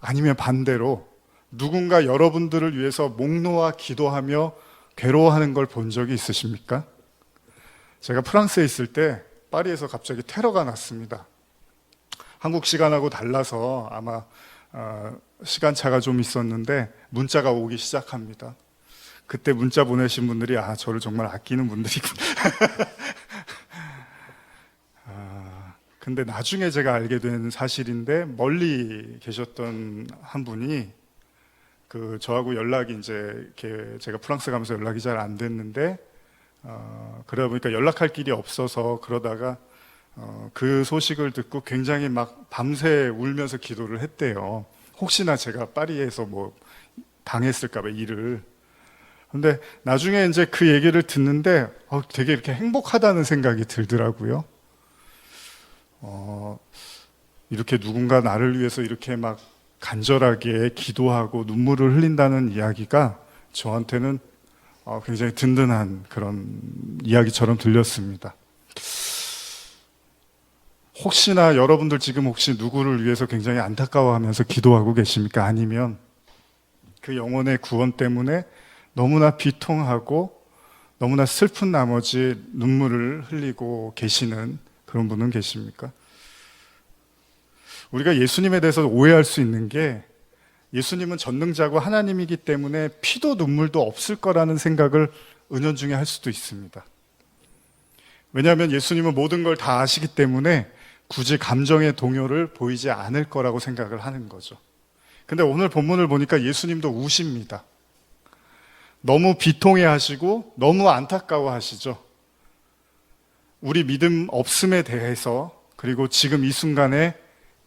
아니면 반대로 누군가 여러분들을 위해서 목 놓아 기도하며 괴로워하는 걸 본 적이 있으십니까? 제가 프랑스에 있을 때 파리에서 갑자기 테러가 났습니다. 한국 시간하고 달라서 아마 시간차가 좀 있었는데 문자가 오기 시작합니다. 그때 문자 보내신 분들이 저를 정말 아끼는 분들이구나. 근데 나중에 제가 알게 된 사실인데 멀리 계셨던 한 분이 저하고 연락이 이렇게 제가 프랑스 가면서 연락이 잘 안 됐는데 그러다 보니까 연락할 길이 없어서 그러다가 그 소식을 듣고 굉장히 막 밤새 울면서 기도를 했대요. 혹시나 제가 파리에서 뭐 당했을까봐 일을. 근데 나중에 이제 그 얘기를 듣는데 되게 이렇게 행복하다는 생각이 들더라고요. 이렇게 누군가 나를 위해서 이렇게 막 간절하게 기도하고 눈물을 흘린다는 이야기가 저한테는 굉장히 든든한 그런 이야기처럼 들렸습니다. 혹시나 여러분들 지금 혹시 누구를 위해서 굉장히 안타까워하면서 기도하고 계십니까? 아니면 그 영혼의 구원 때문에 너무나 비통하고 너무나 슬픈 나머지 눈물을 흘리고 계시는 그런 분은 계십니까? 우리가 예수님에 대해서 오해할 수 있는 게 예수님은 전능자고 하나님이기 때문에 피도 눈물도 없을 거라는 생각을 은연중에 할 수도 있습니다. 왜냐하면 예수님은 모든 걸 다 아시기 때문에 굳이 감정의 동요를 보이지 않을 거라고 생각을 하는 거죠. 근데 오늘 본문을 보니까 예수님도 우십니다. 너무 비통해 하시고 너무 안타까워 하시죠. 우리 믿음 없음에 대해서, 그리고 지금 이 순간에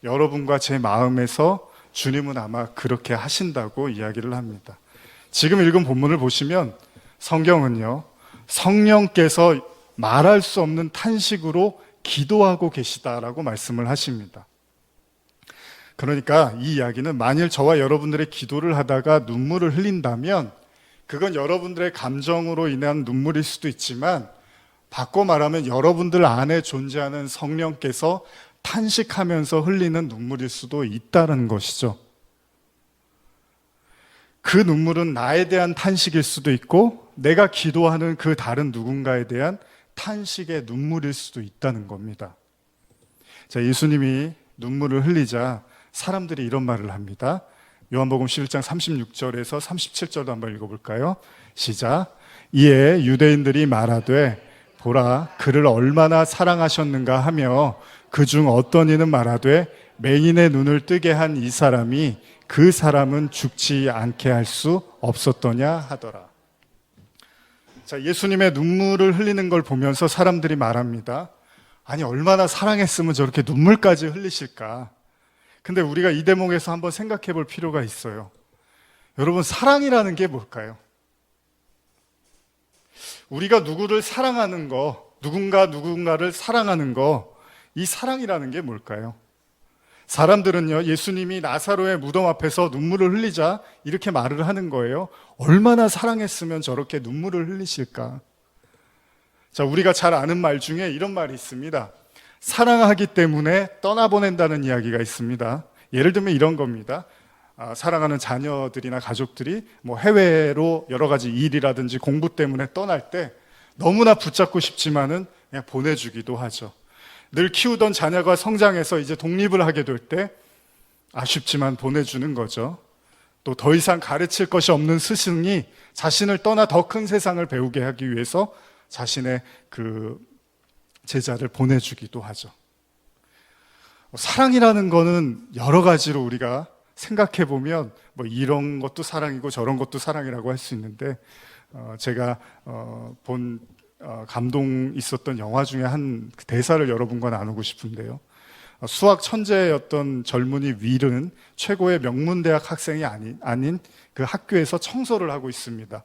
여러분과 제 마음에서 주님은 아마 그렇게 하신다고 이야기를 합니다. 지금 읽은 본문을 보시면 성경은요, 성령께서 말할 수 없는 탄식으로 기도하고 계시다라고 말씀을 하십니다. 그러니까 이 이야기는 만일 저와 여러분들의 기도를 하다가 눈물을 흘린다면 그건 여러분들의 감정으로 인한 눈물일 수도 있지만 바꿔 말하면 여러분들 안에 존재하는 성령께서 탄식하면서 흘리는 눈물일 수도 있다는 것이죠. 그 눈물은 나에 대한 탄식일 수도 있고 내가 기도하는 그 다른 누군가에 대한 탄식의 눈물일 수도 있다는 겁니다. 자, 예수님이 눈물을 흘리자 사람들이 이런 말을 합니다. 요한복음 11장 36절에서 37절도 한번 읽어볼까요? 시작. 이에 유대인들이 말하되 보라, 그를 얼마나 사랑하셨는가 하며 그중 어떤 이는 말하되 맹인의 눈을 뜨게 한 이 사람이 그 사람은 죽지 않게 할 수 없었더냐 하더라. 자, 예수님의 눈물을 흘리는 걸 보면서 사람들이 말합니다. 아니, 얼마나 사랑했으면 저렇게 눈물까지 흘리실까? 근데 우리가 이 대목에서 한번 생각해 볼 필요가 있어요. 여러분, 사랑이라는 게 뭘까요? 우리가 누구를 사랑하는 거, 누군가를 사랑하는 거, 이 사랑이라는 게 뭘까요? 사람들은요, 예수님이 나사로의 무덤 앞에서 눈물을 흘리자 이렇게 말을 하는 거예요. 얼마나 사랑했으면 저렇게 눈물을 흘리실까? 자, 우리가 잘 아는 말 중에 이런 말이 있습니다. 사랑하기 때문에 떠나보낸다는 이야기가 있습니다. 예를 들면 이런 겁니다. 사랑하는 자녀들이나 가족들이 뭐 해외로 여러 가지 일이라든지 공부 때문에 떠날 때 너무나 붙잡고 싶지만은 그냥 보내주기도 하죠. 늘 키우던 자녀가 성장해서 이제 독립을 하게 될 때 아쉽지만 보내주는 거죠. 또 더 이상 가르칠 것이 없는 스승이 자신을 떠나 더 큰 세상을 배우게 하기 위해서 자신의 그 제자를 보내주기도 하죠. 사랑이라는 거는 여러 가지로 우리가 생각해 보면 뭐 이런 것도 사랑이고 저런 것도 사랑이라고 할 수 있는데 제가 본 감동 있었던 영화 중에 한 대사를 여러분과 나누고 싶은데요. 수학 천재였던 젊은이 윌은 최고의 명문대학 학생이 아닌 그 학교에서 청소를 하고 있습니다.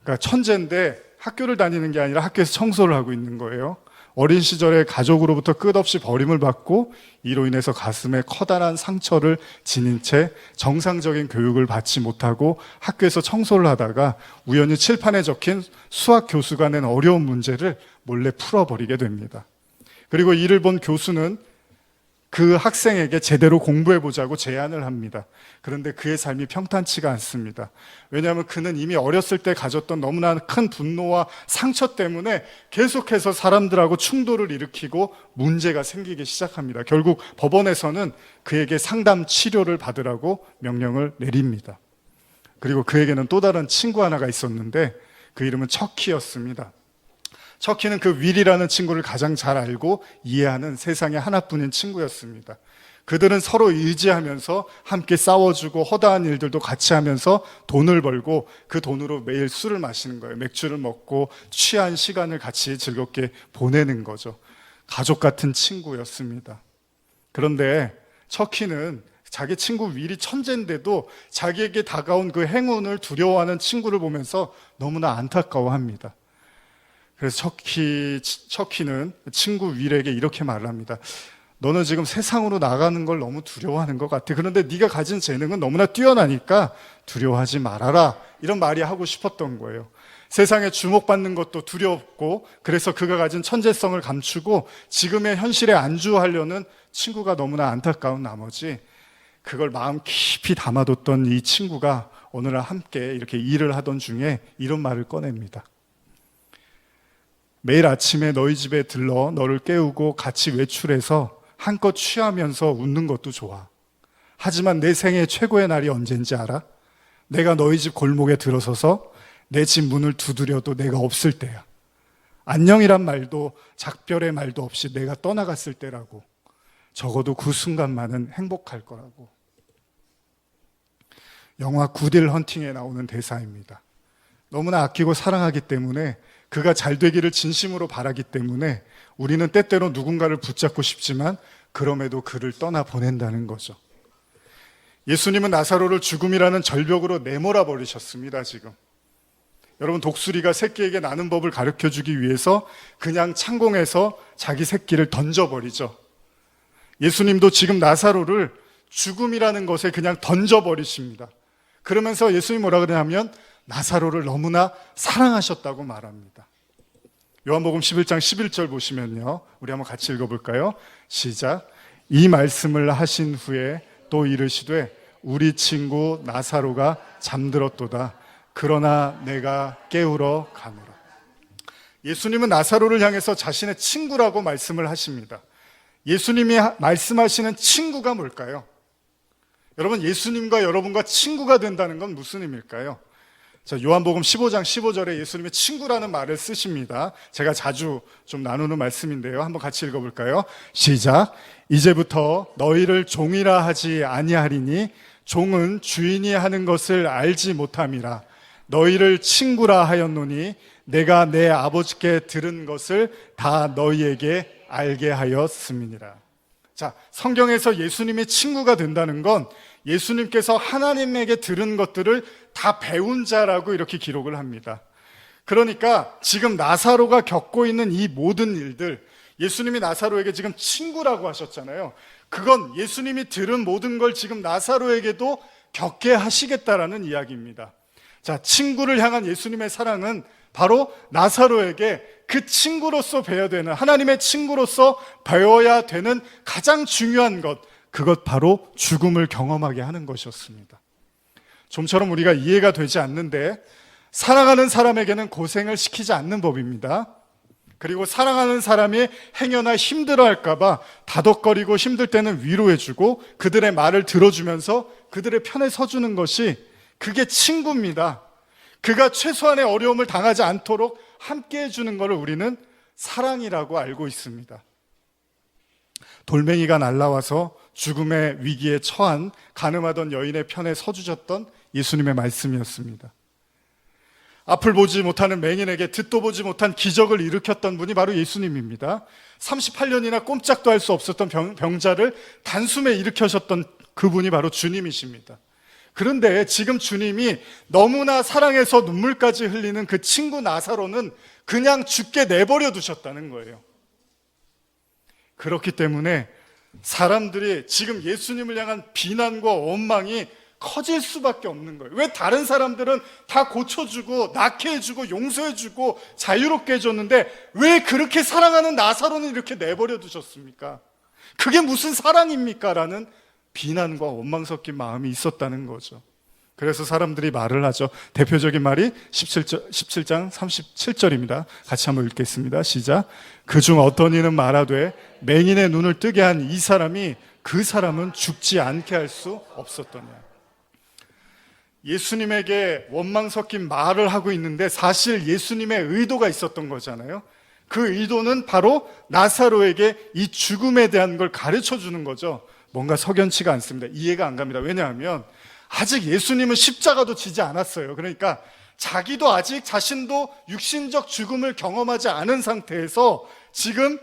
그러니까 천재인데 학교를 다니는 게 아니라 학교에서 청소를 하고 있는 거예요. 어린 시절에 가족으로부터 끝없이 버림을 받고 이로 인해서 가슴에 커다란 상처를 지닌 채 정상적인 교육을 받지 못하고 학교에서 청소를 하다가 우연히 칠판에 적힌 수학 교수가 낸 어려운 문제를 몰래 풀어버리게 됩니다. 그리고 이를 본 교수는 그 학생에게 제대로 공부해보자고 제안을 합니다. 그런데 그의 삶이 평탄치가 않습니다. 왜냐하면 그는 이미 어렸을 때 가졌던 너무나 큰 분노와 상처 때문에 계속해서 사람들하고 충돌을 일으키고 문제가 생기기 시작합니다. 결국 법원에서는 그에게 상담 치료를 받으라고 명령을 내립니다. 그리고 그에게는 또 다른 친구 하나가 있었는데 그 이름은 척키였습니다. 척키는 그 윌이라는 친구를 가장 잘 알고 이해하는 세상에 하나뿐인 친구였습니다. 그들은 서로 의지하면서 함께 싸워주고 허다한 일들도 같이 하면서 돈을 벌고 그 돈으로 매일 술을 마시는 거예요. 맥주를 먹고 취한 시간을 같이 즐겁게 보내는 거죠. 가족 같은 친구였습니다. 그런데 척키는 자기 친구 윌이 천재인데도 자기에게 다가온 그 행운을 두려워하는 친구를 보면서 너무나 안타까워합니다. 그래서 척키는 친구 윌에게 이렇게 말을 합니다. 너는 지금 세상으로 나가는 걸 너무 두려워하는 것 같아. 그런데 네가 가진 재능은 너무나 뛰어나니까 두려워하지 말아라. 이런 말이 하고 싶었던 거예요. 세상에 주목받는 것도 두렵고 그래서 그가 가진 천재성을 감추고 지금의 현실에 안주하려는 친구가 너무나 안타까운 나머지 그걸 마음 깊이 담아뒀던 이 친구가 오늘 함께 이렇게 일을 하던 중에 이런 말을 꺼냅니다. 매일 아침에 너희 집에 들러 너를 깨우고 같이 외출해서 한껏 취하면서 웃는 것도 좋아. 하지만 내 생애 최고의 날이 언젠지 알아? 내가 너희 집 골목에 들어서서 내 집 문을 두드려도 내가 없을 때야. 안녕이란 말도 작별의 말도 없이 내가 떠나갔을 때라고. 적어도 그 순간만은 행복할 거라고. 영화 굿윌 헌팅에 나오는 대사입니다. 너무나 아끼고 사랑하기 때문에 그가 잘 되기를 진심으로 바라기 때문에 우리는 때때로 누군가를 붙잡고 싶지만 그럼에도 그를 떠나보낸다는 거죠. 예수님은 나사로를 죽음이라는 절벽으로 내몰아 버리셨습니다. 지금 여러분, 독수리가 새끼에게 나는 법을 가르쳐주기 위해서 그냥 창공에서 자기 새끼를 던져버리죠. 예수님도 지금 나사로를 죽음이라는 것에 그냥 던져버리십니다. 그러면서 예수님이 뭐라 그러냐면 나사로를 너무나 사랑하셨다고 말합니다. 요한복음 11장 11절 보시면요, 우리 한번 같이 읽어볼까요? 시작. 이 말씀을 하신 후에 또 이르시되 우리 친구 나사로가 잠들었도다. 그러나 내가 깨우러 가노라. 예수님은 나사로를 향해서 자신의 친구라고 말씀을 하십니다. 예수님이 말씀하시는 친구가 뭘까요? 여러분, 예수님과 여러분과 친구가 된다는 건 무슨 의미일까요? 자, 요한복음 15장 15절에 예수님의 친구라는 말을 쓰십니다. 제가 자주 좀 나누는 말씀인데요. 한번 같이 읽어볼까요? 시작. 이제부터 너희를 종이라 하지 아니하리니 종은 주인이 하는 것을 알지 못함이라. 너희를 친구라 하였노니 내가 내 아버지께 들은 것을 다 너희에게 알게 하였음이니라. 자, 성경에서 예수님이 친구가 된다는 건 예수님께서 하나님에게 들은 것들을 다 배운 자라고 이렇게 기록을 합니다. 그러니까 지금 나사로가 겪고 있는 이 모든 일들, 예수님이 나사로에게 지금 친구라고 하셨잖아요. 그건 예수님이 들은 모든 걸 지금 나사로에게도 겪게 하시겠다라는 이야기입니다. 자, 친구를 향한 예수님의 사랑은 바로 나사로에게 그 친구로서 배워야 되는, 하나님의 친구로서 배워야 되는 가장 중요한 것, 그것 바로 죽음을 경험하게 하는 것이었습니다. 좀처럼 우리가 이해가 되지 않는데 사랑하는 사람에게는 고생을 시키지 않는 법입니다. 그리고 사랑하는 사람이 행여나 힘들어할까봐 다독거리고 힘들 때는 위로해주고 그들의 말을 들어주면서 그들의 편에 서주는 것이, 그게 친구입니다. 그가 최소한의 어려움을 당하지 않도록 함께 해주는 것을 우리는 사랑이라고 알고 있습니다. 돌멩이가 날아와서 죽음의 위기에 처한 가늠하던 여인의 편에 서주셨던 예수님의 말씀이었습니다. 앞을 보지 못하는 맹인에게 듣도 보지 못한 기적을 일으켰던 분이 바로 예수님입니다. 38년이나 꼼짝도 할 수 없었던 병자를 단숨에 일으켜셨던 그분이 바로 주님이십니다. 그런데 지금 주님이 너무나 사랑해서 눈물까지 흘리는 그 친구 나사로는 그냥 죽게 내버려 두셨다는 거예요. 그렇기 때문에 사람들이 지금 예수님을 향한 비난과 원망이 커질 수밖에 없는 거예요. 왜 다른 사람들은 다 고쳐주고 낫게 해주고 용서해주고 자유롭게 해줬는데 왜 그렇게 사랑하는 나사로는 이렇게 내버려 두셨습니까? 그게 무슨 사랑입니까? 라는 비난과 원망 섞인 마음이 있었다는 거죠. 그래서 사람들이 말을 하죠. 대표적인 말이 17장 37절입니다. 같이 한번 읽겠습니다. 시작. 그중 어떤 이는 말하되 맹인의 눈을 뜨게 한 이 사람이 그 사람은 죽지 않게 할 수 없었더냐. 예수님에게 원망 섞인 말을 하고 있는데 사실 예수님의 의도가 있었던 거잖아요. 그 의도는 바로 나사로에게 이 죽음에 대한 걸 가르쳐 주는 거죠. 뭔가 석연치가 않습니다. 이해가 안 갑니다. 왜냐하면 아직 예수님은 십자가도 지지 않았어요. 그러니까 자기도 아직 자신도 육신적 죽음을 경험하지 않은 상태에서 지금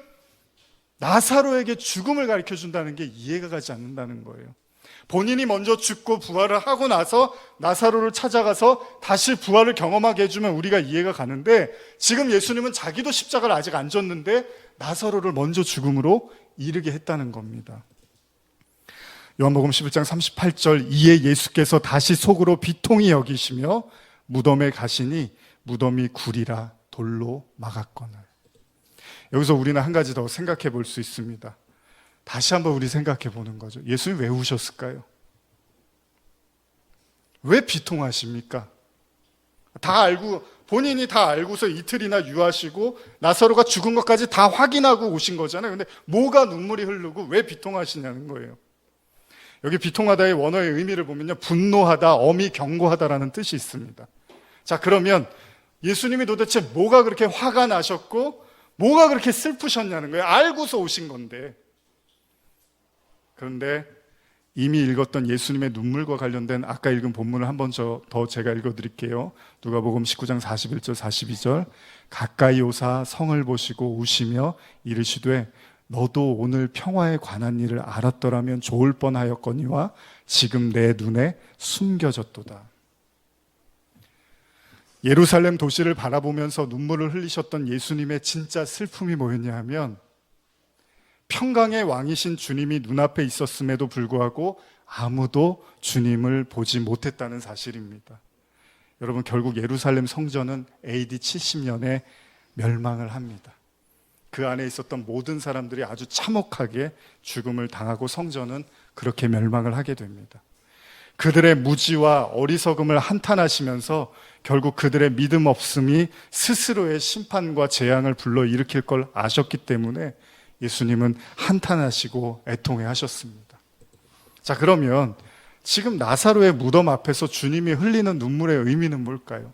나사로에게 죽음을 가르쳐 준다는 게 이해가 가지 않는다는 거예요. 본인이 먼저 죽고 부활을 하고 나서 나사로를 찾아가서 다시 부활을 경험하게 해주면 우리가 이해가 가는데, 지금 예수님은 자기도 십자가를 아직 안 졌는데 나사로를 먼저 죽음으로 이르게 했다는 겁니다. 요한복음 11장 38절, 이에 예수께서 다시 속으로 비통히 여기시며 무덤에 가시니 무덤이 굴이라 돌로 막았거늘. 여기서 우리는 한 가지 더 생각해 볼 수 있습니다. 다시 한번 우리 생각해 보는 거죠. 예수님 왜 우셨을까요? 왜 비통하십니까? 본인이 다 알고서 이틀이나 유하시고 나사로가 죽은 것까지 다 확인하고 오신 거잖아요. 근데 뭐가 눈물이 흐르고 왜 비통하시냐는 거예요. 여기 비통하다의 원어의 의미를 보면요, 분노하다, 엄히 경고하다라는 뜻이 있습니다. 자, 그러면 예수님이 도대체 뭐가 그렇게 화가 나셨고 뭐가 그렇게 슬프셨냐는 거예요. 알고서 오신 건데. 그런데 이미 읽었던 예수님의 눈물과 관련된 아까 읽은 본문을 한 번 더 제가 읽어드릴게요. 누가복음 19장 41절 42절. 가까이 오사 성을 보시고 우시며 이르시되 너도 오늘 평화에 관한 일을 알았더라면 좋을 뻔하였거니와 지금 내 눈에 숨겨졌도다. 예루살렘 도시를 바라보면서 눈물을 흘리셨던 예수님의 진짜 슬픔이 뭐였냐 하면, 평강의 왕이신 주님이 눈앞에 있었음에도 불구하고 아무도 주님을 보지 못했다는 사실입니다. 여러분, 결국 예루살렘 성전은 AD 70년에 멸망을 합니다. 그 안에 있었던 모든 사람들이 아주 참혹하게 죽음을 당하고 성전은 그렇게 멸망을 하게 됩니다. 그들의 무지와 어리석음을 한탄하시면서 결국 그들의 믿음 없음이 스스로의 심판과 재앙을 불러일으킬 걸 아셨기 때문에 예수님은 한탄하시고 애통해 하셨습니다. 자, 그러면 지금 나사로의 무덤 앞에서 주님이 흘리는 눈물의 의미는 뭘까요?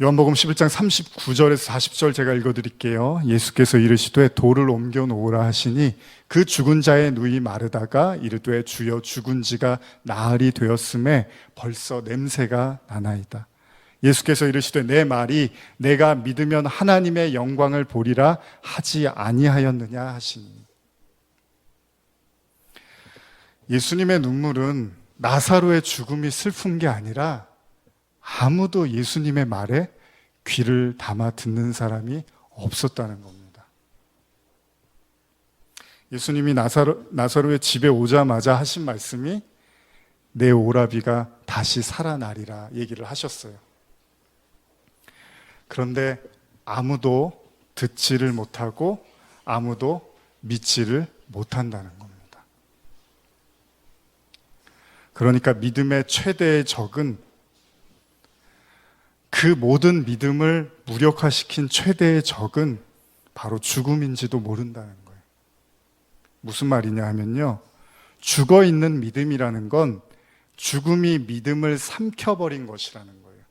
요한복음 11장 39절에서 40절 제가 읽어드릴게요. 예수께서 이르시되 돌을 옮겨 놓으라 하시니 그 죽은 자의 누이 마르다가 이르되 주여 죽은 지가 나흘이 되었음에 벌써 냄새가 나나이다. 예수께서 이르시되 내 말이 내가 믿으면 하나님의 영광을 보리라 하지 아니하였느냐 하시니. 예수님의 눈물은 나사로의 죽음이 슬픈 게 아니라 아무도 예수님의 말에 귀를 담아 듣는 사람이 없었다는 겁니다. 예수님이 나사로의 집에 오자마자 하신 말씀이 내 오라비가 다시 살아나리라 얘기를 하셨어요. 그런데 아무도 듣지를 못하고 아무도 믿지를 못한다는 겁니다. 그러니까 믿음의 최대의 적은 그 모든 믿음을 무력화시킨 최대의 적은 바로 죽음인지도 모른다는 거예요. 무슨 말이냐 하면요, 죽어 있는 믿음이라는 건 죽음이 믿음을 삼켜버린 것이라는 거예요.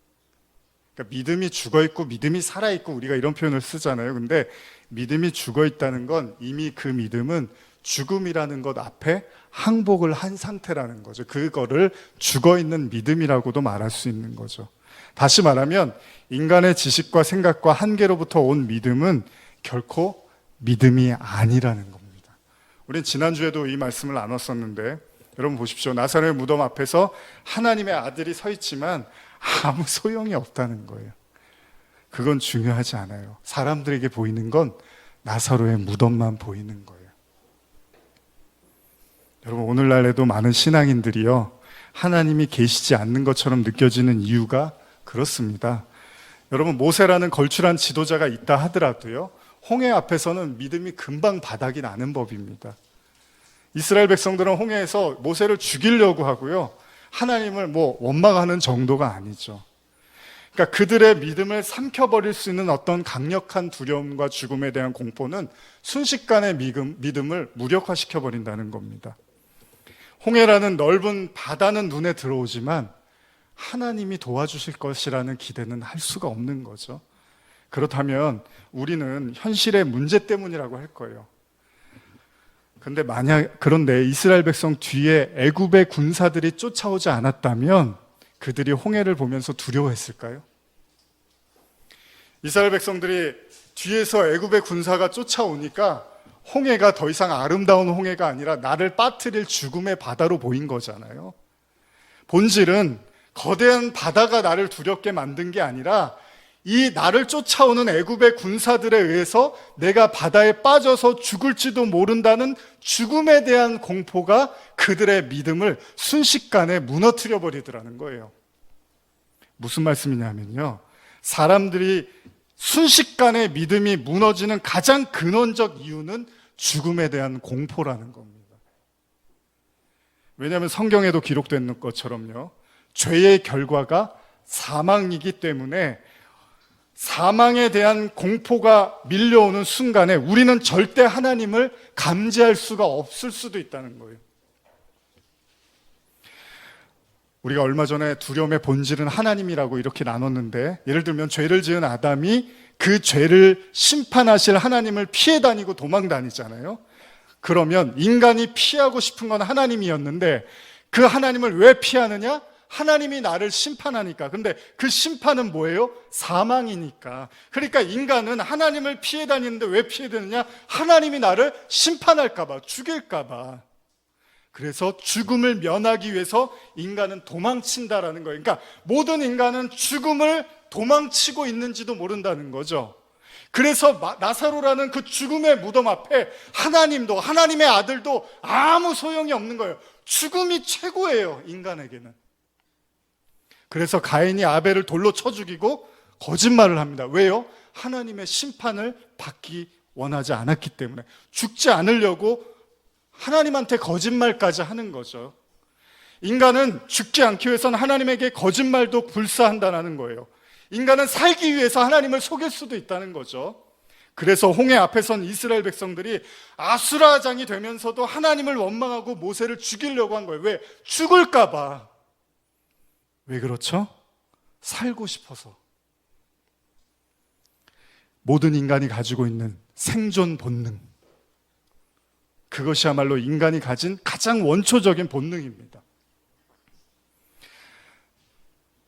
그러니까 믿음이 죽어 있고 믿음이 살아 있고 우리가 이런 표현을 쓰잖아요. 근데 믿음이 죽어 있다는 건 이미 그 믿음은 죽음이라는 것 앞에 항복을 한 상태라는 거죠. 그거를 죽어 있는 믿음이라고도 말할 수 있는 거죠. 다시 말하면 인간의 지식과 생각과 한계로부터 온 믿음은 결코 믿음이 아니라는 겁니다. 우린 지난주에도 이 말씀을 나눴었는데 여러분 보십시오. 나사로의 무덤 앞에서 하나님의 아들이 서 있지만 아무 소용이 없다는 거예요. 그건 중요하지 않아요. 사람들에게 보이는 건 나사로의 무덤만 보이는 거예요. 여러분 오늘날에도 많은 신앙인들이요, 하나님이 계시지 않는 것처럼 느껴지는 이유가 그렇습니다. 여러분 모세라는 걸출한 지도자가 있다 하더라도요, 홍해 앞에서는 믿음이 금방 바닥이 나는 법입니다. 이스라엘 백성들은 홍해에서 모세를 죽이려고 하고요, 하나님을 원망하는 정도가 아니죠. 그러니까 그들의 믿음을 삼켜버릴 수 있는 어떤 강력한 두려움과 죽음에 대한 공포는 순식간에 믿음을 무력화시켜버린다는 겁니다. 홍해라는 넓은 바다는 눈에 들어오지만 하나님이 도와주실 것이라는 기대는 할 수가 없는 거죠. 그렇다면 우리는 현실의 문제 때문이라고 할 거예요. 그런데 이스라엘 백성 뒤에 애굽의 군사들이 쫓아오지 않았다면 그들이 홍해를 보면서 두려워했을까요? 이스라엘 백성들이 뒤에서 애굽의 군사가 쫓아오니까 홍해가 더 이상 아름다운 홍해가 아니라 나를 빠뜨릴 죽음의 바다로 보인 거잖아요. 본질은 거대한 바다가 나를 두렵게 만든 게 아니라 이 나를 쫓아오는 애굽의 군사들에 의해서 내가 바다에 빠져서 죽을지도 모른다는 죽음에 대한 공포가 그들의 믿음을 순식간에 무너뜨려 버리더라는 거예요. 무슨 말씀이냐면요, 사람들이 순식간에 믿음이 무너지는 가장 근원적 이유는 죽음에 대한 공포라는 겁니다. 왜냐하면 성경에도 기록된 것처럼요, 죄의 결과가 사망이기 때문에 사망에 대한 공포가 밀려오는 순간에 우리는 절대 하나님을 감지할 수가 없을 수도 있다는 거예요. 우리가 얼마 전에 두려움의 본질은 하나님이라고 이렇게 나눴는데, 예를 들면 죄를 지은 아담이 그 죄를 심판하실 하나님을 피해 다니고 도망 다니잖아요. 그러면 인간이 피하고 싶은 건 하나님이었는데 그 하나님을 왜 피하느냐? 하나님이 나를 심판하니까. 근데 그 심판은 뭐예요? 사망이니까. 그러니까 인간은 하나님을 피해 다니는데 왜 피해 다니냐? 하나님이 나를 심판할까봐, 죽일까봐. 그래서 죽음을 면하기 위해서 인간은 도망친다라는 거예요. 그러니까 모든 인간은 죽음을 도망치고 있는지도 모른다는 거죠. 그래서 나사로라는 그 죽음의 무덤 앞에 하나님도, 하나님의 아들도 아무 소용이 없는 거예요. 죽음이 최고예요, 인간에게는. 그래서 가인이 아벨을 돌로 쳐 죽이고 거짓말을 합니다. 왜요? 하나님의 심판을 받기 원하지 않았기 때문에. 죽지 않으려고 하나님한테 거짓말까지 하는 거죠. 인간은 죽지 않기 위해서는 하나님에게 거짓말도 불사한다는 거예요. 인간은 살기 위해서 하나님을 속일 수도 있다는 거죠. 그래서 홍해 앞에 선 이스라엘 백성들이 아수라장이 되면서도 하나님을 원망하고 모세를 죽이려고 한 거예요. 왜? 죽을까 봐. 왜 그렇죠? 살고 싶어서. 모든 인간이 가지고 있는 생존 본능, 그것이야말로 인간이 가진 가장 원초적인 본능입니다.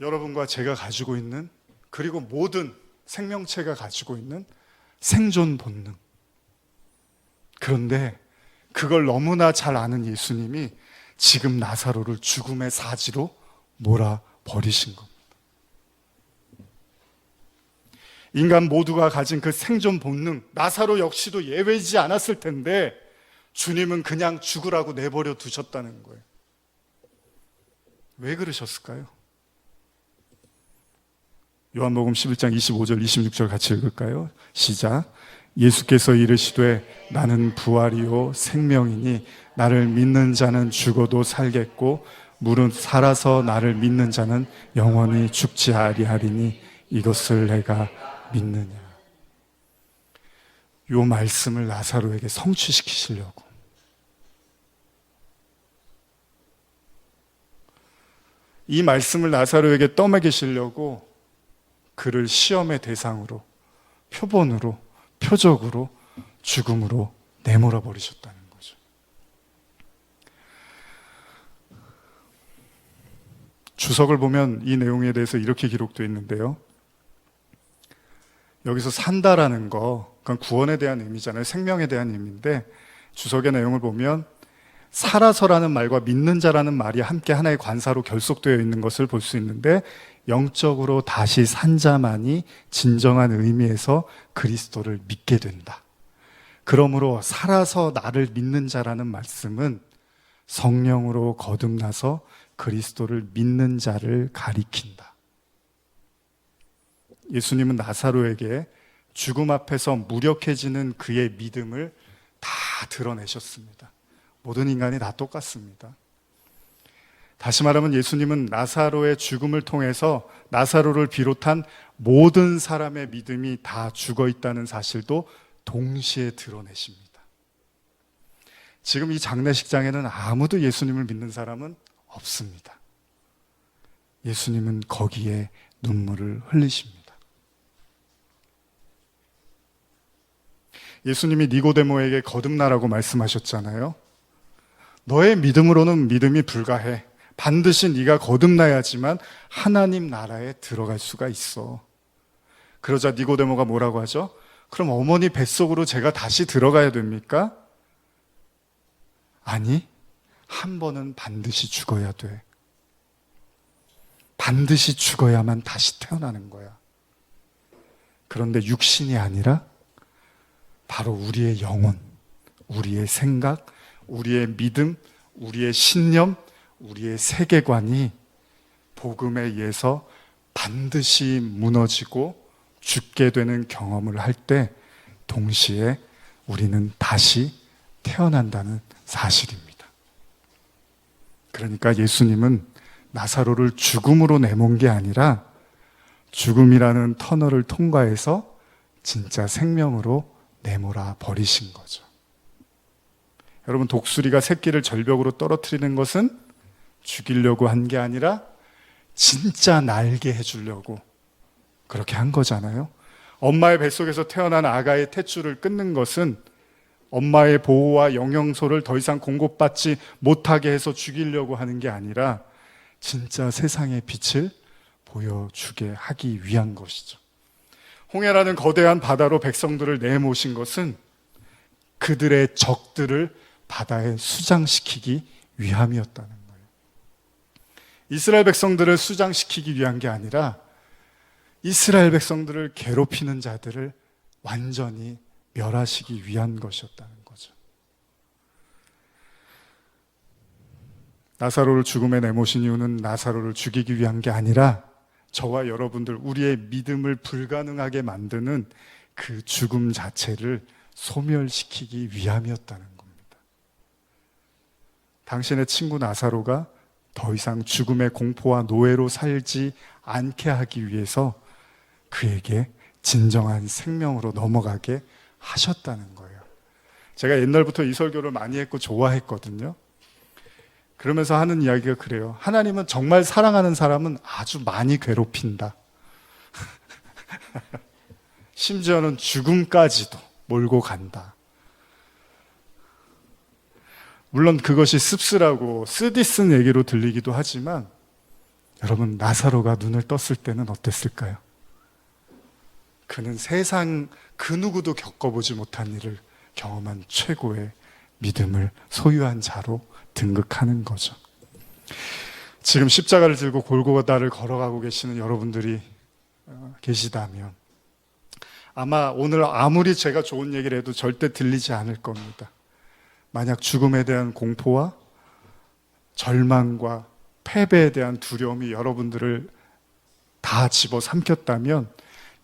여러분과 제가 가지고 있는, 그리고 모든 생명체가 가지고 있는 생존 본능. 그런데 그걸 너무나 잘 아는 예수님이 지금 나사로를 죽음의 사지로 몰아버리신 겁니다. 인간 모두가 가진 그 생존 본능, 나사로 역시도 예외이지 않았을 텐데 주님은 그냥 죽으라고 내버려 두셨다는 거예요. 왜 그러셨을까요? 요한복음 11장 25절 26절 같이 읽을까요? 시작. 예수께서 이르시되 나는 부활이요 생명이니 나를 믿는 자는 죽어도 살겠고 무릇 살아서 나를 믿는 자는 영원히 죽지 아니하리니 이것을 내가 믿느냐. 요 말씀을 나사로에게 성취시키시려고 이 말씀을 나사로에게 떠먹이시려고 그를 시험의 대상으로, 표본으로, 표적으로, 죽음으로 내몰아 버리셨다는 거죠. 주석을 보면 이 내용에 대해서 이렇게 기록되어 있는데요. 여기서 산다라는 거, 그건 구원에 대한 의미잖아요. 생명에 대한 의미인데 주석의 내용을 보면 살아서라는 말과 믿는 자라는 말이 함께 하나의 관사로 결속되어 있는 것을 볼 수 있는데 영적으로 다시 산 자만이 진정한 의미에서 그리스도를 믿게 된다. 그러므로 살아서 나를 믿는 자라는 말씀은 성령으로 거듭나서 그리스도를 믿는 자를 가리킨다. 예수님은 나사로에게 죽음 앞에서 무력해지는 그의 믿음을 다 드러내셨습니다. 모든 인간이 다 똑같습니다. 다시 말하면 예수님은 나사로의 죽음을 통해서 나사로를 비롯한 모든 사람의 믿음이 다 죽어 있다는 사실도 동시에 드러내십니다. 지금 이 장례식장에는 아무도 예수님을 믿는 사람은 없습니다. 예수님은 거기에 눈물을 흘리십니다. 예수님이 니고데모에게 거듭나라고 말씀하셨잖아요. 너의 믿음으로는 믿음이 불가해. 반드시 네가 거듭나야지만 하나님 나라에 들어갈 수가 있어. 그러자 니고데모가 뭐라고 하죠? 그럼 어머니 뱃속으로 제가 다시 들어가야 됩니까? 아니, 한 번은 반드시 죽어야 돼. 반드시 죽어야만 다시 태어나는 거야. 그런데 육신이 아니라 바로 우리의 영혼, 우리의 생각, 우리의 믿음, 우리의 신념, 우리의 세계관이 복음에 의해서 반드시 무너지고 죽게 되는 경험을 할 때 동시에 우리는 다시 태어난다는 사실입니다. 그러니까 예수님은 나사로를 죽음으로 내몬 게 아니라 죽음이라는 터널을 통과해서 진짜 생명으로 내몰아 버리신 거죠. 여러분, 독수리가 새끼를 절벽으로 떨어뜨리는 것은 죽이려고 한 게 아니라 진짜 날게 해주려고 그렇게 한 거잖아요. 엄마의 뱃속에서 태어난 아가의 탯줄을 끊는 것은 엄마의 보호와 영양소를 더 이상 공급받지 못하게 해서 죽이려고 하는 게 아니라 진짜 세상의 빛을 보여주게 하기 위한 것이죠. 홍해라는 거대한 바다로 백성들을 내모신 것은 그들의 적들을 바다에 수장시키기 위함이었다는 거예요. 이스라엘 백성들을 수장시키기 위한 게 아니라 이스라엘 백성들을 괴롭히는 자들을 완전히 멸하시기 위한 것이었다는 거죠. 나사로를 죽음에 내모신 이유는 나사로를 죽이기 위한 게 아니라 저와 여러분들, 우리의 믿음을 불가능하게 만드는 그 죽음 자체를 소멸시키기 위함이었다는 겁니다. 당신의 친구 나사로가 더 이상 죽음의 공포와 노예로 살지 않게 하기 위해서 그에게 진정한 생명으로 넘어가게 하셨다는 거예요. 제가 옛날부터 이 설교를 많이 했고 좋아했거든요. 그러면서 하는 이야기가 그래요. 하나님은 정말 사랑하는 사람은 아주 많이 괴롭힌다. 심지어는 죽음까지도 몰고 간다. 물론 그것이 씁쓸하고 쓰디쓴 얘기로 들리기도 하지만 여러분, 나사로가 눈을 떴을 때는 어땠을까요? 그는 세상 그 누구도 겪어보지 못한 일을 경험한 최고의 믿음을 소유한 자로 등극하는 거죠. 지금 십자가를 들고 골고다를 걸어가고 계시는 여러분들이 계시다면 아마 오늘 아무리 제가 좋은 얘기를 해도 절대 들리지 않을 겁니다. 만약 죽음에 대한 공포와 절망과 패배에 대한 두려움이 여러분들을 다 집어삼켰다면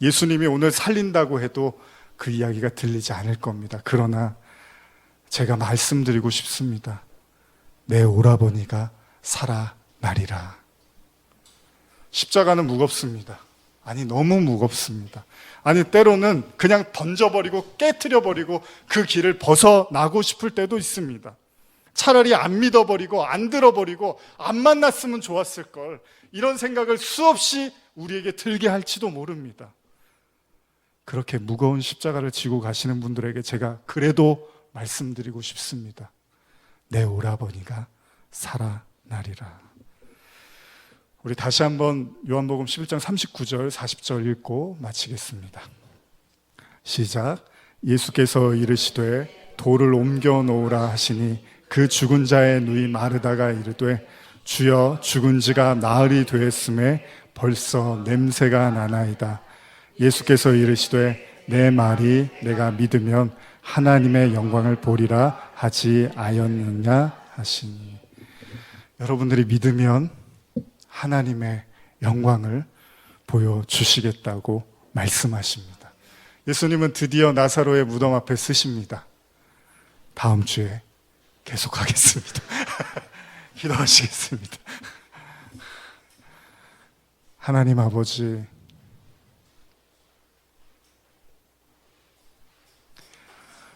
예수님이 오늘 살린다고 해도 그 이야기가 들리지 않을 겁니다. 그러나 제가 말씀드리고 싶습니다. 내 오라버니가 살아나리라. 십자가는 무겁습니다. 아니, 너무 무겁습니다. 아니, 때로는 그냥 던져버리고 깨트려버리고 그 길을 벗어나고 싶을 때도 있습니다. 차라리 안 믿어버리고 안 들어버리고 안 만났으면 좋았을걸, 이런 생각을 수없이 우리에게 들게 할지도 모릅니다. 그렇게 무거운 십자가를 지고 가시는 분들에게 제가 그래도 말씀드리고 싶습니다. 내 오라버니가 살아나리라. 우리 다시 한번 요한복음 11장 39절 40절 읽고 마치겠습니다. 시작. 예수께서 이르시되 돌을 옮겨 놓으라 하시니 그 죽은 자의 누이 마르다가 이르되 주여, 죽은 지가 나흘이 되었음에 벌써 냄새가 나나이다. 예수께서 이르시되 내 말이 내가 믿으면 하나님의 영광을 보리라 하지 아였느냐 하시니. 여러분들이 믿으면 하나님의 영광을 보여주시겠다고 말씀하십니다. 예수님은 드디어 나사로의 무덤 앞에 서십니다. 다음 주에 계속하겠습니다. 기도하시겠습니다. 하나님 아버지,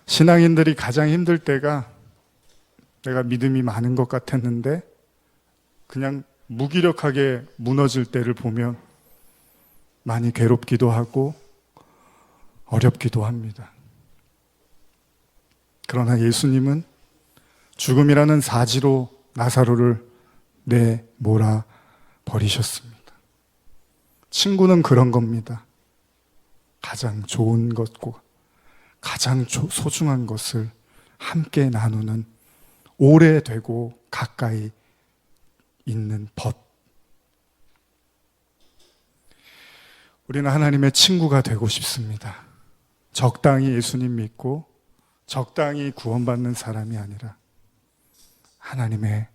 신앙인들이 가장 힘들 때가 내가 믿음이 많은 것 같았는데 그냥 무기력하게 무너질 때를 보면 많이 괴롭기도 하고 어렵기도 합니다. 그러나 예수님은 죽음이라는 사지로 나사로를 내몰아 버리셨습니다. 친구는 그런 겁니다. 가장 좋은 것과 가장 소중한 것을 함께 나누는, 오래되고 가까이 있는 벗. 우리는 하나님의 친구가 되고 싶습니다. 적당히 예수님 믿고 적당히 구원받는 사람이 아니라 하나님의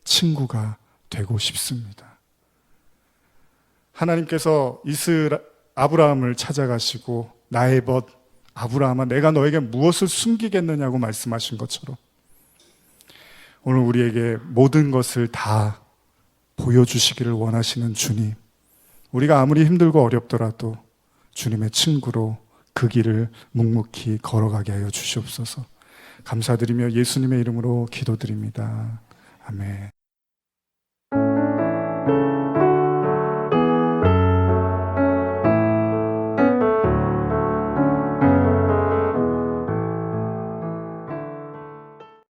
친구가 되고 싶습니다. 하나님께서 아브라함을 찾아가시고 나의 벗 아브라함아, 내가 너에게 무엇을 숨기겠느냐고 말씀하신 것처럼 오늘 우리에게 모든 것을 다 보여주시기를 원하시는 주님, 우리가 아무리 힘들고 어렵더라도 주님의 친구로 그 길을 묵묵히 걸어가게 하여 주시옵소서. 감사드리며 예수님의 이름으로 기도드립니다. 아멘.